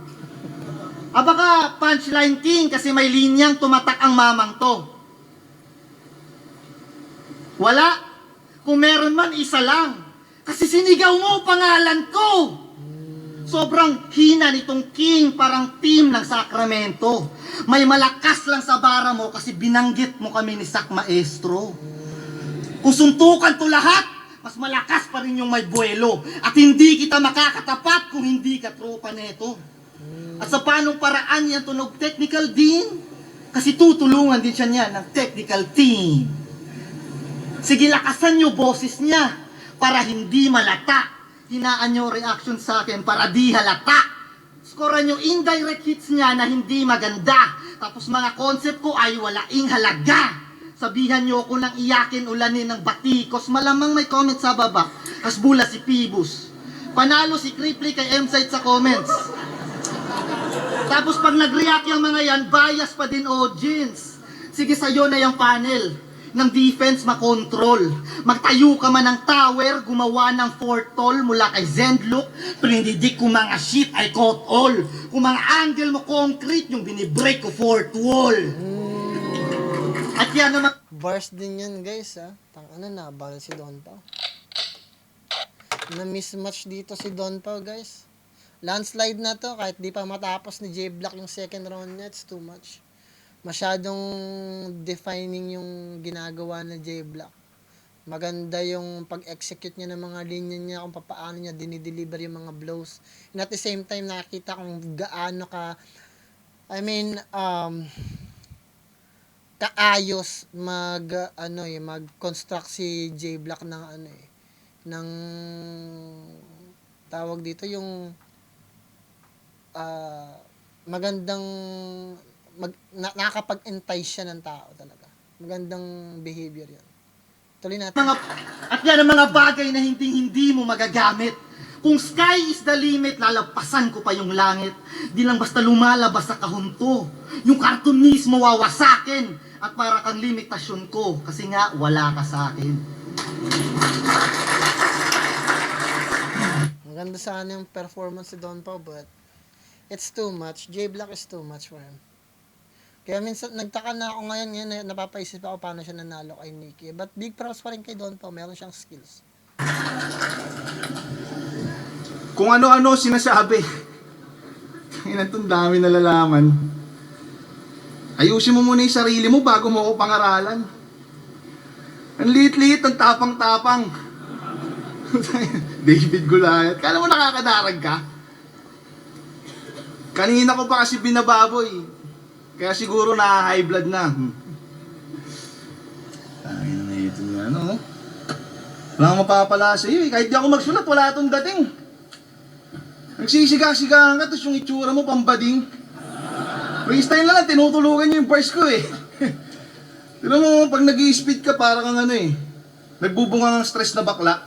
Baka punchline king kasi may linyang tumatak ang mamang to. Wala. Kung meron man isa lang. Kasi sinigaw mo pangalan ko. Sobrang hina nitong king, parang team ng Sacramento. May malakas lang sa bara mo kasi binanggit mo kami ni Sak Maestro. Kung suntukan to lahat, mas malakas pa rin yung may buwelo. At hindi kita makakatapat kung hindi ka tropa neto. At sa panong paraan niya tunog technical din? Kasi tutulungan din siya niya ng technical team. Sige, lakasan niyo boses niya para hindi malata. Hinaan niyo reaction sa akin para di halata. Scorean niyo indirect hits niya na hindi maganda. Tapos mga concept ko ay walaing halaga. Sabihan niyo ako ng iyakin ulanin ng batikos. Malamang may comment sa baba. Kasbula si Pibus. Panalo si Cripply kay M-Site sa comments. Tapos pag nag-react yung mga yan, bias pa din audience. Sige, sa'yo na yung panel ng defense makontrol. Magtayo ka man ng tower, gumawa ng fourth tall mula kay Zendlook, pinididik kung mga shit ay caught all. Kung mga angle mo concrete, yung binibreak ko fourth wall. At yan naman. Bars din yan guys ha. Na bawal si Don Pao. Na mismatch dito si Don Pao guys. Landslide na to, kahit di pa matapos ni J Block yung second round niya, it's too much. Masyadong defining yung ginagawa ni J Block. Maganda yung pag-execute niya ng mga linya niya, kung paano niya dinideliver yung mga blows. And at the same time, nakikita kung gaano ka, kaayos mag-construct si J Block ng ng tawag dito yung magandang nakakapag-entice siya ng tao talaga. Magandang behavior yan. Tuloy natin. At yan ang mga bagay na hindi mo magagamit. Kung sky is the limit, lalapasan ko pa yung langit. Di lang basta lumalabas sa kahunto. Yung cartoon mismo wawasakin. At para kang limitasyon ko. Kasi nga, wala ka sa akin. Maganda sana yung performance si Don Pao, but it's too much. J Block is too much for him. Kaya minsan, nagtaka na ako ngayon napapaisip ako paano siya nanalo kay Nikki. But big props pa rin kay Don Pao, meron siyang skills. Kung ano-ano sinasabi. Inantong dami nalalaman. Ayusin mo muna yung sarili mo bago mo ako pangaralan. Ang liit-liit, ang tapang-tapang. David Goliath. Kala mo nakakadarag ka? Kanina ko pa kasi binababoy. Kaya siguro na-high blood na. Ay, na ito nga, no? Wala akong mapapala sa iyo eh. Kahit di ako magsulat, wala itong dating. Nagsisiga-sigahan ka, tapos yung itsura mo pambading. Freestyle na lang, tinutulugan niyo yung voice ko eh. Tignan mo, pag nag-i-speed ka, para kang ano eh. Nagbubunga ng stress na bakla.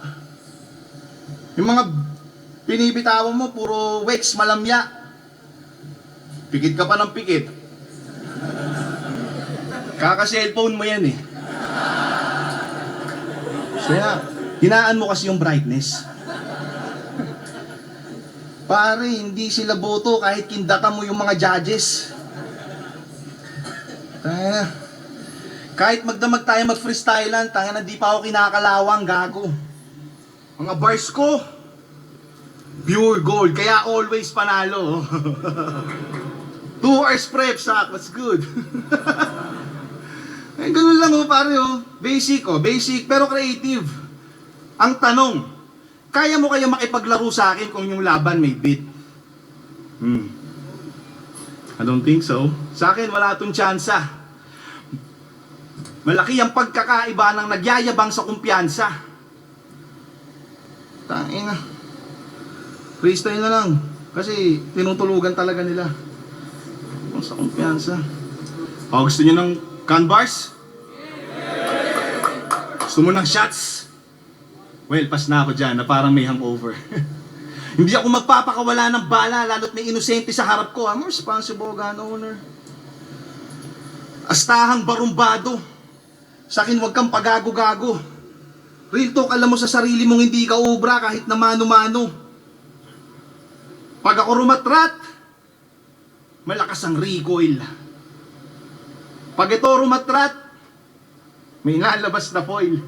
Yung mga binibitawan mo, puro wax, malamya. Pikit ka pa ng pikit. Kaka-cellphone mo yan eh. Kaya, hinaan mo kasi yung brightness. Pare, hindi sila boto kahit kindata mo yung mga judges. Kahit magdamag tayo mag-freestylean, tanga na di pa ako kinakalawang, gago. Mga bars ko, pure gold, kaya always panalo. 2 hours prep, sak, what's good? Eh, ganun lang pare Basic basic pero creative. Ang tanong, kaya mo kaya makipaglaro sa akin kung yung laban may beat? I don't think so. Sa akin, wala itong tsansa. Malaki ang pagkakaiba ng nagyayabang sa kumpiyansa. Tangina. Freestyle na lang. Kasi tinutulugan talaga nila. Sa kumpiyansa. Gusto niyo ng can bars? Gusto mo ng shots? Well, pas na ako dyan na parang may hangover. Hindi ako magpapakawala ng bala lalo't may inosente sa harap ko. I'm a responsible gun owner. Astahang barumbado. Sa akin huwag kang pagago-gago. Real talk, alam mo sa sarili mong hindi ka obra kahit na mano-mano. Pag ako rumatrat, malakas ang recoil. Pag ito rumatrat, may nalabas na foil.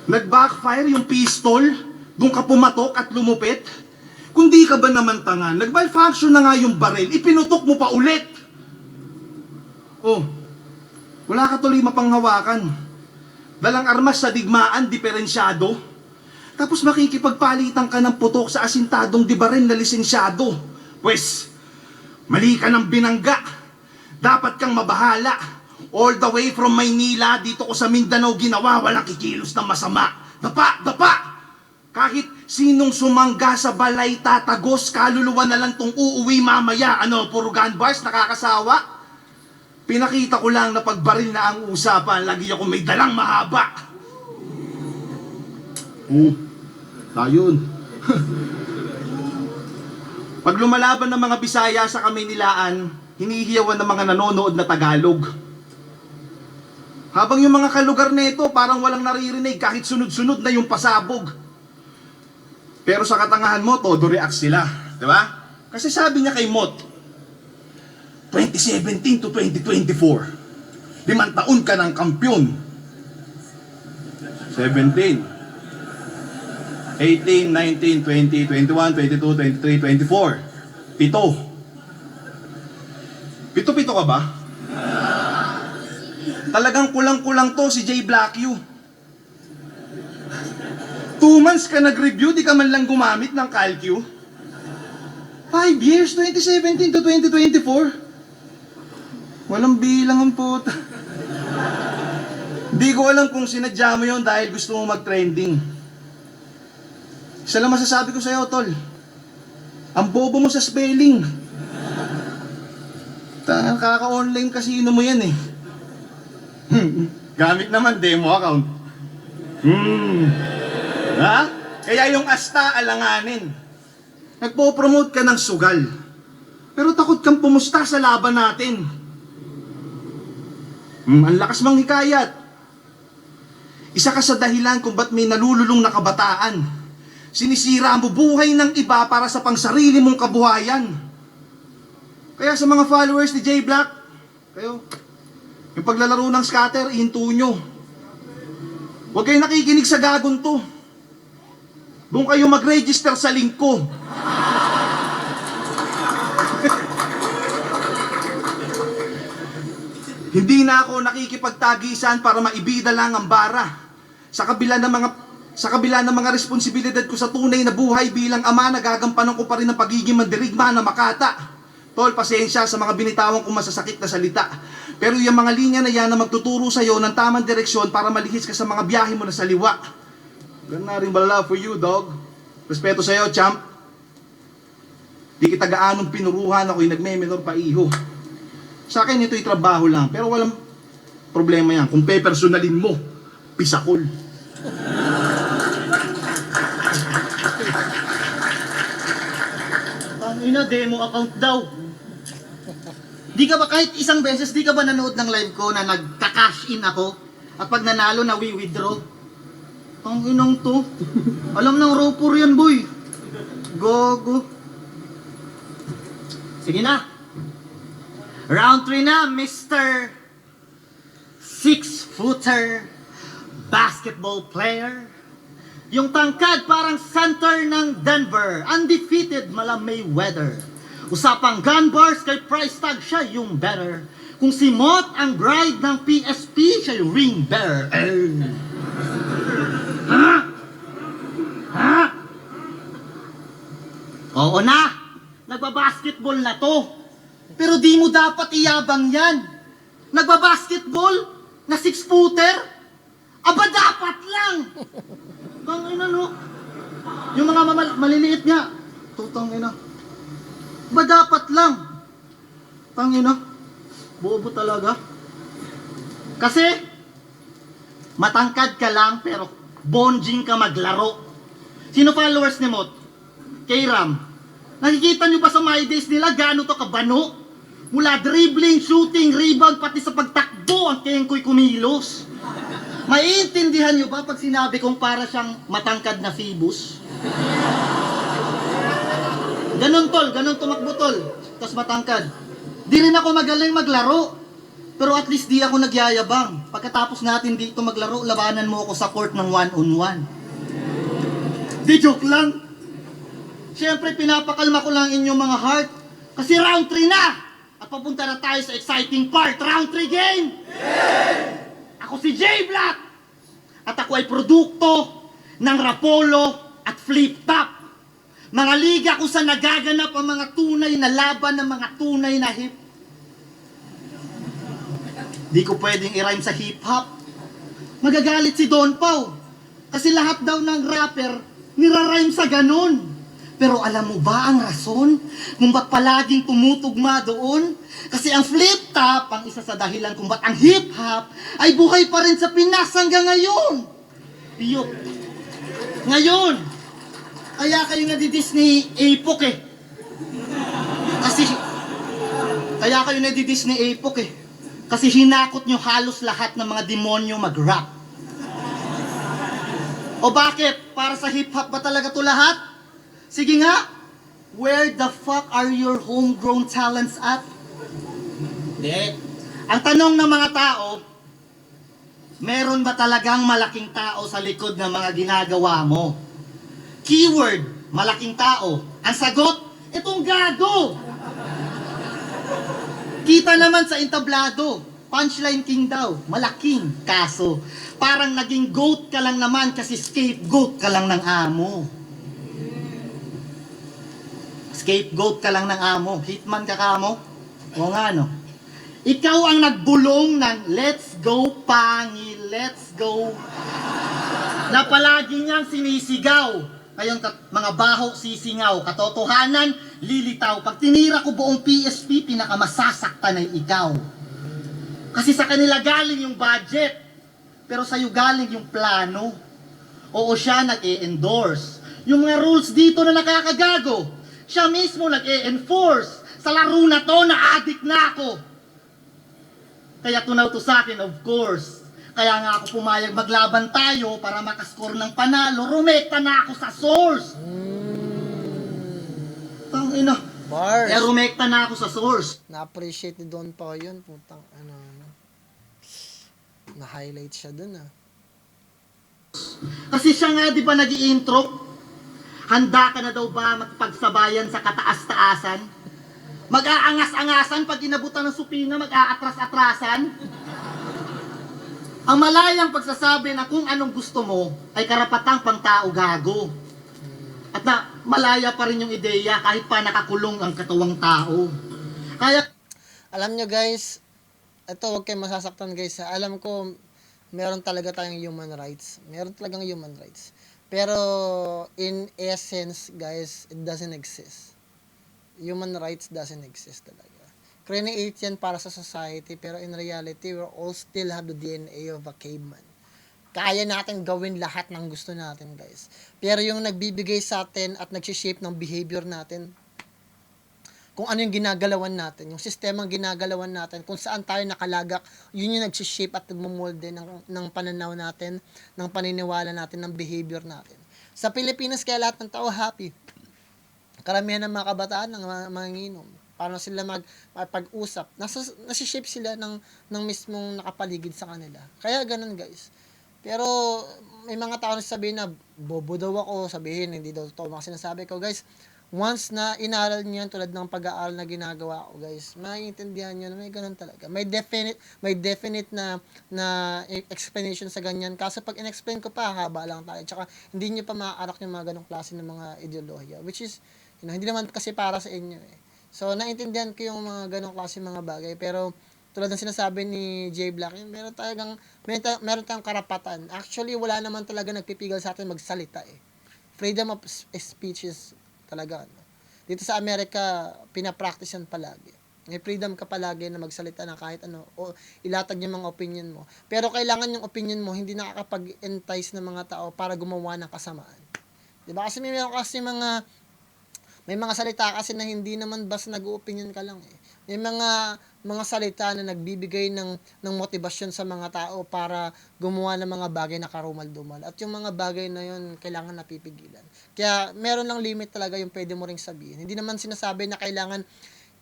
Nag-backfire yung pistol, doon ka pumatok at lumupit. Kung di ka ba naman tanga, nag-malfunction na nga yung baril, ipinutok mo pa ulit. Wala ka tuloy mapanghawakan. Dalang armas sa digmaan, diferensyado. Tapos makikipagpalitan ka ng putok sa asintadong di baril na lisensyado. Pwes, mali ka ng binangga. Dapat kang mabahala. All the way from Maynila, dito ko sa Mindanao ginawa, walang kikilos ng masama. Dapa! Kahit sinong sumangga sa balay tatagos, kaluluwa na lang tong uuwi mamaya. Puro gun bars, nakakasawa? Pinakita ko lang na pagbaril na ang usapan, lagi ako may dalang mahaba. Ayun. Pag lumalaban ng mga Bisaya sa Kamaynilaan, hinihiyawan ng mga nanonood na Tagalog. Habang yung mga kalugar nito parang walang naririnig kahit sunod-sunod na yung pasabog. Pero sa katangahan mo, todo react sila. Diba? Kasi sabi niya kay Mot, 2017 to 2024, 5 taon ka ng kampyon. 17, 18, 19, 20, 21, 22, 23, 24. Pito ka ba? Talagang kulang-kulang to si J. Black U. 2 months ka nag-review, di ka man lang gumamit ng CalQ. 5 years, 2017 to 2024. Walang bilang ang puta. Di ko alam kung sinadya mo yun dahil gusto mo mag-trending. Isa lang masasabi ko sa'yo, tol. Ang bobo mo sa spelling. Kaka-online casino mo yan eh. Gamit naman demo account. Ha? Kaya yung asta alanganin. Nagpo-promote ka ng sugal. Pero takot kang pumusta sa laban natin. Ang lakas mang hikayat. Isa ka sa dahilan kung ba't may nalululong na kabataan. Sinisira mo buhay ng iba para sa pangsarili mong kabuhayan. Kaya sa mga followers ni J Black, kayo, yung paglalaro ng scatter, ihinto nyo. Huwag kayong nakikinig sa gagon to. Doon kayo mag-register sa link ko. Hindi na ako nakikipagtagisan para maibida lang ang bara. Sa kabila ng mga responsibilidad ko sa tunay na buhay bilang ama, nagagampanan ko pa rin ang pagiging mandirigma na makata. Tol, pasensya sa mga binitawan kong masasakit na salita. Pero yung mga linya na yan na magtuturo sa'yo ng tamang direksyon para malihis ka sa mga biyahe mo na saliwa. Ganun na rin bala for you, dog. Respeto sa'yo, champ. Di kita gaanong pinuruhan, ako'y nagme-menor pa iho. Sa akin, ito'y trabaho lang. Pero walang problema yan. Kung pe-personalin mo, pisakol. Ina, demo account daw. Di ka ba kahit isang beses, di ka ba nanood ng live ko na nagka-cash in ako? At pag nanalo na withdraw? Ang inang to. Alam ng ropor yan, boy. Gogo. Sige na. Round 3 na, Mr. 6-footer basketball player. Yung tangkad parang center ng Denver. Undefeated mala Mayweather. Usapang gun bars kay price tag siya yung better. Kung si Mott ang bride ng PSP, siya yung ring bearer. Ha? Ha? Oo na. Nagbabasketball na to. Pero di mo dapat iyabang yan. Nagbabasketball na 6-footer? Aba dapat lang. Tang ina no. Yung mga maliliit nga. Tutang ina. Ba dapat lang? Tang ina. Bobo talaga. Kasi matangkad ka lang pero bonjing ka maglaro. Sino followers ni Mot? Kay Ram. Nakikita nyo ba sa my days nila gaano to kabano? Mula dribbling, shooting, rebound, pati sa pagtakbo ang kengkoy kumilos. Maiintindihan nyo ba pag sinabi kong para siyang matangkad na Phoebus? Ganon tol, ganon tumakbo tol. Tapos matangkad. Di rin ako magaling maglaro. Pero at least di ako nagyayabang. Pagkatapos natin dito maglaro, labanan mo ako sa court ng 1-on-1. Di joke lang. Siyempre pinapakalma ko lang inyong mga heart. Kasi round 3 na. At papunta na tayo sa exciting part. Round 3 game! Ako si J Black at ako ay produkto ng Rapolo at Flip Top. Mga liga kung saan nagaganap ang mga tunay na laban ng mga tunay na hip. Di ko pwedeng i-rhyme sa hip-hop. Magagalit si Don Pao. Kasi lahat daw ng rapper nira-rhyme sa ganon. Pero alam mo ba ang rason kung ba't palaging tumutugma doon? Kasi ang flip top, ang isa sa dahilan kung ba't ang hip-hop ay buhay pa rin sa Pinas hanggang ngayon. Piyok. Ngayon, kaya kayo nadidis ni Apok eh. Kaya kayo nadidis ni Apok eh. Kasi hinakot nyo halos lahat ng mga demonyo mag-rap. O bakit? Para sa hip-hop ba talaga to lahat? Sige nga, where the fuck are your homegrown talents at? Hindi. Ang tanong ng mga tao, meron ba talagang malaking tao sa likod ng mga ginagawa mo? Keyword, malaking tao. Ang sagot, itong gago. Kita naman sa entablado, punchline king daw, malaking kaso. Parang naging goat ka lang naman kasi scapegoat ka lang ng amo. Scapegoat ka lang ng amo. Hitman ka kamo? O nga no? Ikaw ang nagbulong ng let's go pangi, let's go. Na palagi niyang sinisigaw. Kayong mga baho sisingaw. Katotohanan, lilitaw. Pag tinira ko buong PSP, pinakamasasaktan ay ikaw. Kasi sa kanila galing yung budget. Pero sa'yo galing yung plano. Oo, siya nag-e-endorse. Yung mga rules dito na nakakagago. Siya mismo nag-e-enforce. Sa laro na to, na-addict na ako. Kaya tunaw to sa akin, of course. Kaya nga ako pumayag maglaban tayo para makascore ng panalo. Rumekta na ako sa source. Tangina, Bars. Kaya rumekta na ako sa source. Na-appreciate ni Don Pao yun. Putang, na-highlight siya dun, ah. Kasi siya nga, di ba, nag-i-intro? Handa ka na daw ba magpagsabayan sa kataas-taasan? Mag-aangas-angasan pag inabutan ng supina, mag-aatras-atrasan? Ang malayang pagsasabi na kung anong gusto mo ay karapatang pangtao gago. At na malaya pa rin yung ideya kahit pa nakakulong ang katuwang tao. Kaya Alam nyo guys, ito huwag kayong masasaktan guys, ha? Alam ko, meron talaga tayong human rights. Meron talagang human rights. Pero, in essence, guys, it doesn't exist. Human rights doesn't exist talaga. Create yan para sa society, pero in reality, we all still have the DNA of a caveman. Kaya natin gawin lahat ng gusto natin, guys. Pero yung nagbibigay sa atin at nagsishape ng behavior natin, kung ano yung ginagalawan natin, yung sistemang ginagalawan natin, kung saan tayo nakalagak, yun yung nagsishape at nagmumolde ng pananaw natin, ng paniniwala natin, ng behavior natin. Sa Pilipinas, kaya lahat ng tao happy. Karamihan ng mga kabataan, ng mga manginginom. Paano sila magpag-usap. Nasishape sila ng mismong nakapaligid sa kanila. Kaya ganun, guys. Pero, may mga tao na sabihin na, bobo daw ako, sabihin, hindi daw totoo mga sinasabi ko, guys. Once na inaral niyo yan, tulad ng pag-aaral na ginagawa ko, guys, maiintindihan niyo na may ganun talaga. May definite na explanation sa ganyan. Kaso pag in-explain ko pa, haba lang tayo. Tsaka, hindi niyo pa maaarak yung mga ganung klase ng mga ideolohiya. Which is, hindi naman kasi para sa inyo eh. So, naintindihan ko yung mga ganong klase mga bagay. Pero, tulad ng sinasabi ni J Black, meron tayong karapatan. Actually, wala naman talaga nagpipigil sa atin magsalita eh. Freedom of speech is talaga. Dito sa Amerika, pinapractice yan palagi. May freedom ka palagi na magsalita na kahit ano, o ilatag yung mga opinion mo. Pero kailangan yung opinion mo, hindi nakakapag-entice ng mga tao para gumawa ng kasamaan. Diba? Kasi may mga salita kasi na hindi naman basta nag-opinion ka lang eh. May mga salita na nagbibigay ng motibasyon sa mga tao para gumawa ng mga bagay na karumal-dumal. At yung mga bagay na yun, kailangan napipigilan. Kaya meron lang limit talaga yung pwede mo ring sabihin. Hindi naman sinasabi na kailangan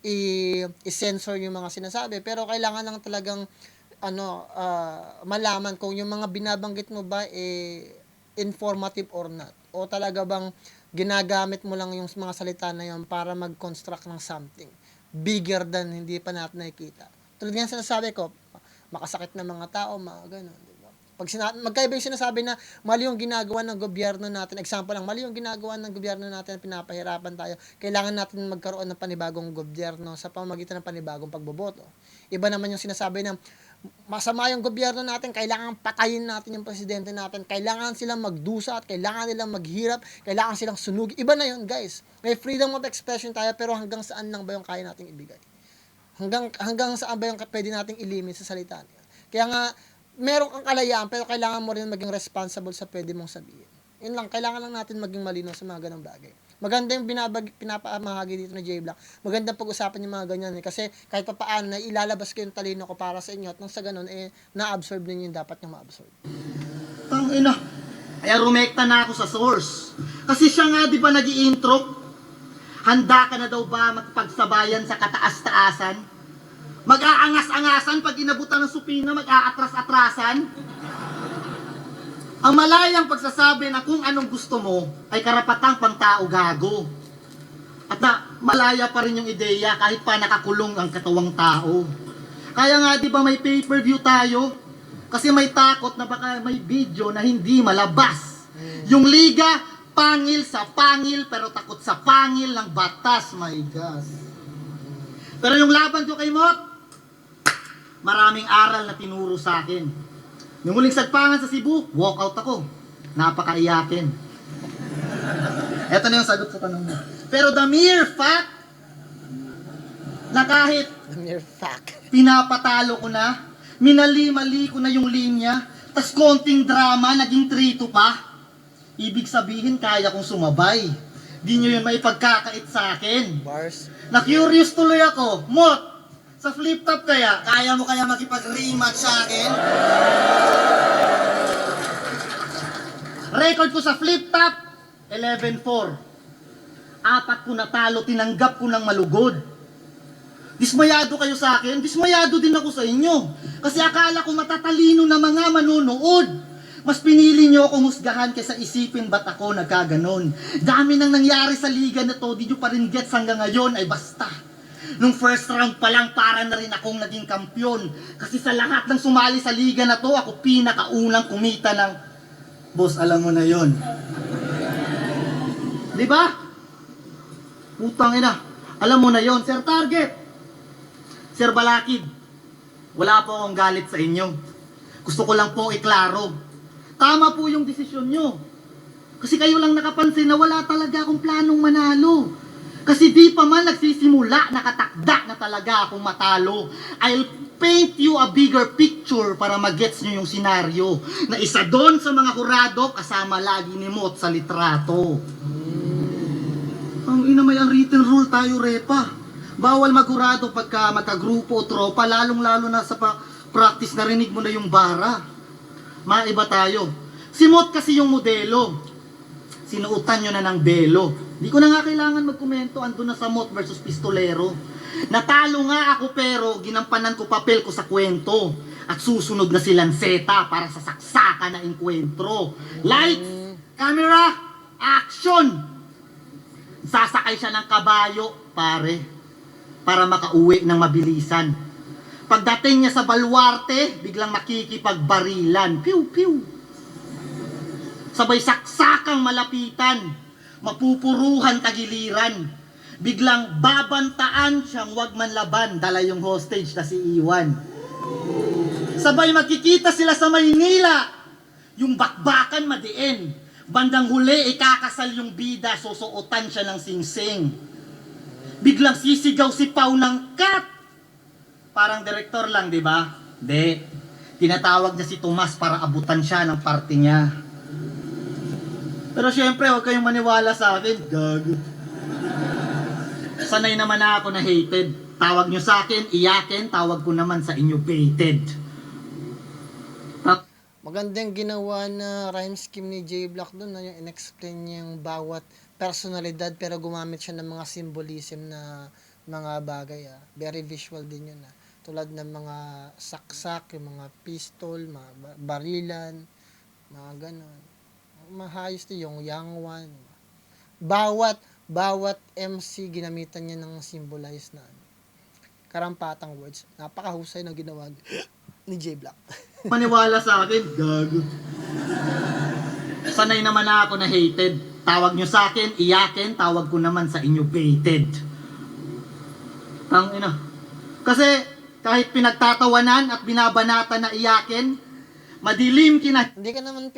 i-censor yung mga sinasabi, pero kailangan lang talagang malaman kung yung mga binabanggit mo ba informative or not. O talaga bang ginagamit mo lang yung mga salita na yun para mag-construct ng something bigger than hindi pa natin nakikita. Tulad nga sinasabi ko, makasakit na mga tao, mga gano'n. Diba? Magkaiba yung sinasabi na mali yung ginagawa ng gobyerno natin. Example lang, mali yung ginagawa ng gobyerno natin, pinapahirapan tayo. Kailangan natin magkaroon ng panibagong gobyerno sa pamamagitan ng panibagong pagboboto. Iba naman yung sinasabi na masama yung gobyerno natin, kailangan patayin natin yung presidente natin, kailangan silang magdusa at kailangan nilang maghirap, kailangan silang sunugi. Iba na yun, guys. May freedom of expression tayo, pero hanggang saan lang ba yung kaya nating ibigay? Hanggang saan ba yung pwede nating ilimit sa salita niya? Kaya nga, meron kang kalayaan, pero kailangan mo rin maging responsible sa pwede mong sabihin. Yun lang, kailangan lang natin maging malinaw sa mga ganong bagay. Maganda yung pinapamahagi dito ni J Black. Maganda pag-usapan yung mga ganyan eh. Kasi kahit pa paano, ilalabas ko yung talino ko para sa inyo at nang sa ganun, na-absorb ninyo yung dapat nyo ma-absorb. Tangina. Kaya rumekta na ako sa source. Kasi siya nga, di ba, nag-i-intro? Handa ka na daw ba magpagsabayan sa kataas-taasan? Mag-aangas-angasan pag inabutan ng supina, mag-aatras-atrasan? Ang malayang pagsasabi na kung anong gusto mo ay karapatang pangtao gago. At na malaya pa rin yung ideya kahit pa nakakulong ang katuwang tao. Kaya nga, di ba, may pay-per-view tayo? Kasi may takot na baka may video na hindi malabas. Yung liga, pangil sa pangil, pero takot sa pangil ng batas. My God. Pero yung laban ko kay Mot, maraming aral na tinuro sa akin. Nung huling sagpangan sa Cebu, walk out ako. Napakaiyakin. Eto na yung sagot sa tanong mo. Pero the mere fact na kahit pinapatalo ko na, minali-mali ko na yung linya, tas konting drama, naging 3-2 pa, ibig sabihin kaya kong sumabay. Di nyo yun may pagkakait sa akin. Bars. Na-curious tuloy ako. Mot, sa flip top kaya mo kaya makipag-rematch sa akin? Record ko sa flip top, 11-4. 4 ko natalo, tinanggap ko ng malugod. Dismayado kayo sa akin, dismayado din ako sa inyo. Kasi akala ko matatalino na mga manonood. Mas pinili nyo akong husgahan kaysa isipin ba't ako nagkaganon. Dami nang nangyari sa liga na to, di nyo pa rin gets hanggang ngayon, ay basta. Nung first round pa lang, para na rin akong naging kampyon. Kasi sa lahat ng sumali sa liga na to, ako pinakaunang kumita ng... Boss, alam mo na yon. Di ba? Putang ina. Alam mo na yon, Sir Target. Sir Balakid, wala po akong galit sa inyo. Gusto ko lang po iklaro. Tama po yung desisyon nyo. Kasi kayo lang nakapansin na wala talaga akong planong manalo. Kasi di pa man nagsisimula, nakatakda na talaga akong matalo. I'll paint you a bigger picture para magets nyo yung senaryo. Na isa doon sa mga hurado, kasama lagi ni Mot sa litrato. Ang ina, may unwritten rule tayo, Repa. Bawal maghurado pagka magkagrupo o tropa, lalong-lalo na sa practice narinig mo na yung bara. Maiba tayo. Si Mot kasi yung modelo. Sinuutan nyo na ng belo. Di ko na nga kailangan magkomento, ando na sa Mot versus Pistolero. Natalo nga ako pero ginampanan ko papel ko sa kwento. At susunod na si Lanceta para sa saksakan na enkwentro. Lights, camera, action! Sasakay siya ng kabayo, pare, para makauwi ng mabilisan. Pagdating niya sa baluarte, biglang makikipagbarilan. Piu, piu. Sabay saksakang malapitan, mapupuruhan tagiliran. Biglang babantaan siyang wag manlaban, dala yung hostage na si Iwan. Sabay magkikita sila sa Maynila, yung bakbakan madiin. Bandang huli, ikakasal yung bida, susuotan siya ng singsing. Biglang sisigaw si Pau ng cut. Parang direktor lang, di ba? Di. Tinatawag niya si Tomas para abutan siya ng party niya. Pero syempre, huwag kayong maniwala sa akin. Gago. Sanay naman na ako na hated. Tawag niyo sa akin, iyakin. Tawag ko naman sa inyo, baited. Magandang ginawa na rhyme scheme ni J Block doon na yung in-explain niya yung bawat personalidad pero gumamit siya ng mga symbolism na mga bagay. Very visual din yun. Tulad ng mga saksak, yung mga pistol, mga barilan, mga ganon. Mahayos din yung young one. Bawat MC ginamitan niya ng symbolize na karampatang words. Napakahusay na ginawa ni J Block. Maniwala sa akin, gago. Sanay naman na ako na hated. Tawag nyo sa akin, iyakin. Tawag ko naman sa inyo, baited. Tangina. Kasi kahit pinagtatawanan at binabanata na iyakin, madilim Hindi ka naman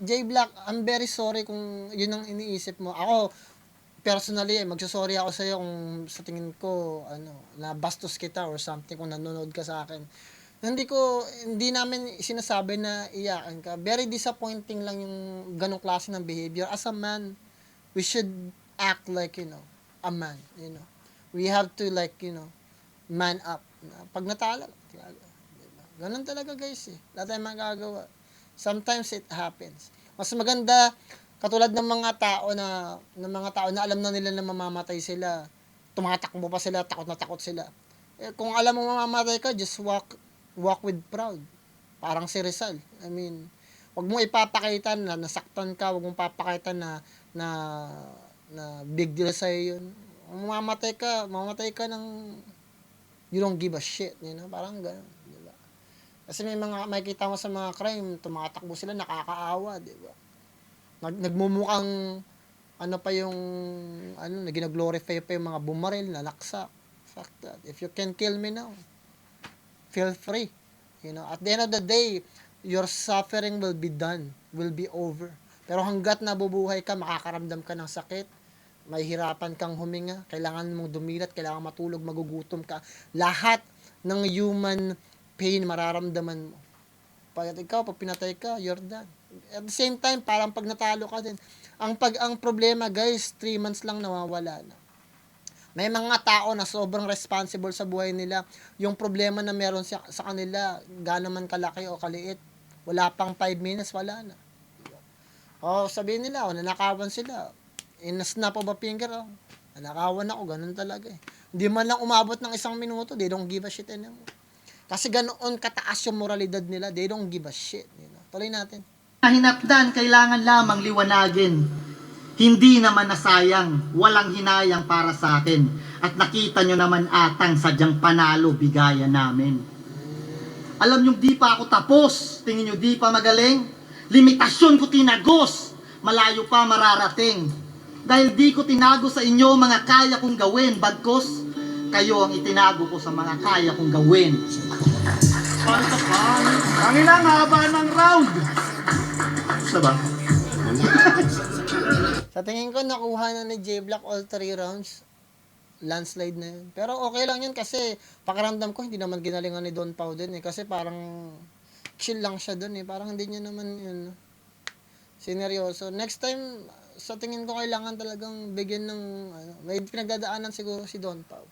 J Block, I'm very sorry kung yun ang iniisip mo. Ako, personally, magsasorry ako sa'yo kung sa tingin ko, na bastos kita or something kung nanonood ka sa akin. Hindi namin sinasabi na iyakan ka. Very disappointing lang yung ganong klase ng behavior. As a man, we should act like, a man, We have to man up. Pag natalo, diba? Ganun talaga guys Wala tayong magagawa. Sometimes it happens. Mas maganda, katulad ng mga tao na alam na nila na mamamatay sila, tumatakbo pa sila, takot na takot sila. Kung alam mo mamamatay ka, just walk with proud. Parang si Rizal. I mean, wag mo ipapakita na nasaktan ka, wag mo papakita na big deal sa'yo yun. Mamamatay ka ng you don't give a shit, parang gano'n, di ba? Kasi may kita mo sa mga crime, tumatakbo sila, nakakaawa, di ba? Nagmumukhang ginag-glorify pa yung mga bumaril, nalaksak. Fuck that. If you can kill me now, feel free. At the end of the day, your suffering will be done, will be over. Pero hanggat nabubuhay ka, makakaramdam ka ng sakit, may hirapan kang huminga, kailangan mong dumilat, kailangan matulog, magugutom ka. Lahat ng human pain mararamdaman mo. Pag pinatay ka, you're done. At the same time, parang pag natalo ka din. Ang problema, guys, 3 months lang nawawala na. May mga tao na sobrang responsible sa buhay nila. Yung problema na meron sa kanila, gaano man kalaki o kaliit, wala pang 5 minutes, wala na. Sabihin nila, nanakawan sila. in a snap of a finger, oh, nakawan ako, ganun talaga eh. Hindi man lang umabot ng 1 minuto, they don't give a shit anymore. Kasi ganoon kataas yung moralidad nila, they don't give a shit. You know? Tuloy natin. Hinapdan, kailangan lamang liwanagin. Hindi naman nasayang, walang hinayang para sa akin. At nakita nyo naman atang sadyang panalo bigayan namin. Alam nyo, di pa ako tapos. Tingin nyo, di pa magaling? Limitasyon ko tinagos. Malayo pa mararating. Dahil di ko tinago sa inyo mga kaya kong gawin. Bagkos, kayo ang itinago ko sa mga kaya kong gawin. Ang ang haba ng round. Gusto ba? Sa tingin ko, nakuha na ni J-Block all 3 rounds. Landslide na yun. Pero okay lang yun kasi pakiramdam ko, hindi naman ginalingan ni Don Pao din eh. Kasi parang chill lang siya dun eh. Parang hindi niya naman yun sineryoso. Next time, sa tingin ko kailangan talagang bigyan ng, may pinagdadaanan siguro si Don Pao.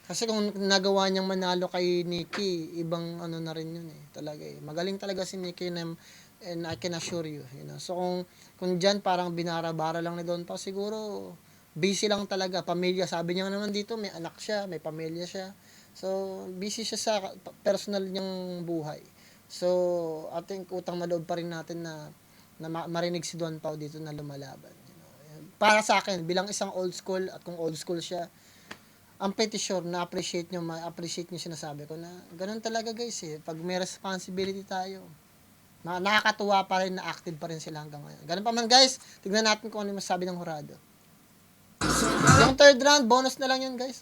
Kasi kung nagawa niyang manalo kay Nikki, ibang ano na rin yun eh. Talaga eh. Magaling talaga si Nikki and I can assure you, you know. So kung diyan parang binara-bara lang ni Don Pao, siguro busy lang talaga, pamilya. Sabi niya naman dito, may anak siya, may pamilya siya. So busy siya sa personal niyang buhay. So I think utang na loob pa rin natin na marinig si Don Pao dito na lumalaban, you know. Para sa akin, bilang isang old school, at kung old school siya, I'm pretty sure na ma-appreciate niyo sinasabi ko na ganun talaga guys eh. Pag may responsibility tayo, nakakatuwa pa rin na active pa rin sila hanggang ngayon. Ganun pa man guys, tignan natin kung ano yung masabi ng hurado. Yung third round, bonus na lang yun guys.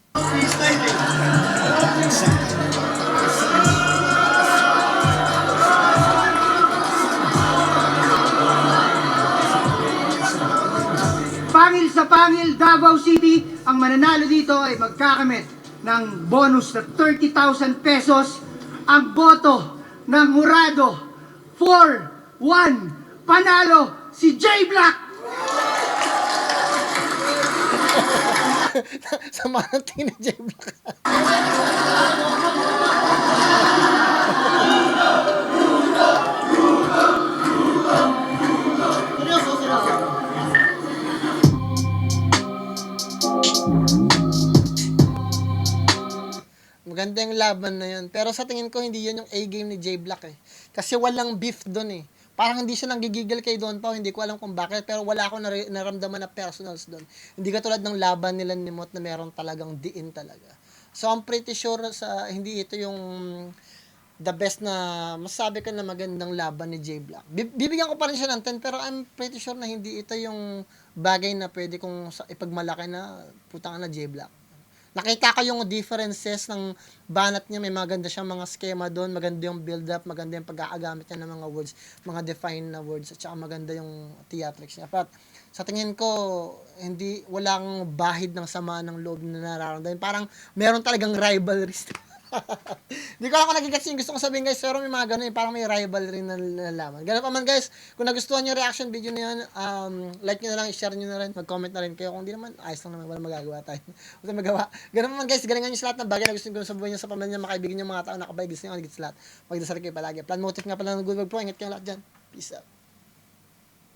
Pangil sa Pangil, Davao City, ang mananalo dito ay magkakamit ng bonus na 30,000 pesos. Ang boto ng Murado, 4-1, panalo si J Black! Sama ng tingin ni J-Block. Maganda yung laban na yun. Pero sa tingin ko, hindi yun yung A-game ni J-Block eh. Kasi walang beef doon eh. Parang hindi siya nanggigigil kay Don Pao. Hindi ko alam kung bakit. Pero wala akong naramdaman na personals doon. Hindi katulad ng laban nila ni Mot na meron talagang diin talaga. So, I'm pretty sure sa hindi ito yung the best na masabi ko na magandang laban ni J-Block. Bibigyan ko pa rin siya ng 10 pero I'm pretty sure na hindi ito yung bagay na pwede kong ipagmalaki na putang na J-Block. Nakita ko yung differences ng banat niya. May maganda siyang mga schema doon. Maganda yung build-up. Maganda yung pagkakagamit niya ng mga words. Mga defined na words. At saka maganda yung theatrics niya. But sa tingin ko, walang bahid ng sama ng loob na nararamdaman. Parang meron talagang rivalries. Hindi ko alam kung nagigets yung gusto kong sabihin guys, pero may mga ganun, parang may rivalry na nalaman. Ganun pa man guys, kung nagustuhan nyo reaction video na yan, like nyo na lang, share nyo na rin, mag-comment na rin kayo. Kung hindi naman, ayos lang naman, wala magagawa tayo. Wala magawa. Ganun pa man guys, galingan nyo sa lahat ng bagay na gusto nyo sa buhay nyo, sa pamilya, mga kaibigan nyo, mga tao, nakabay, gusto nyo, gusto lahat. Mag-dasal kayo palagi. Plan motive nga pala ng Good Word Pro, ingat kayo lahat dyan. Peace out.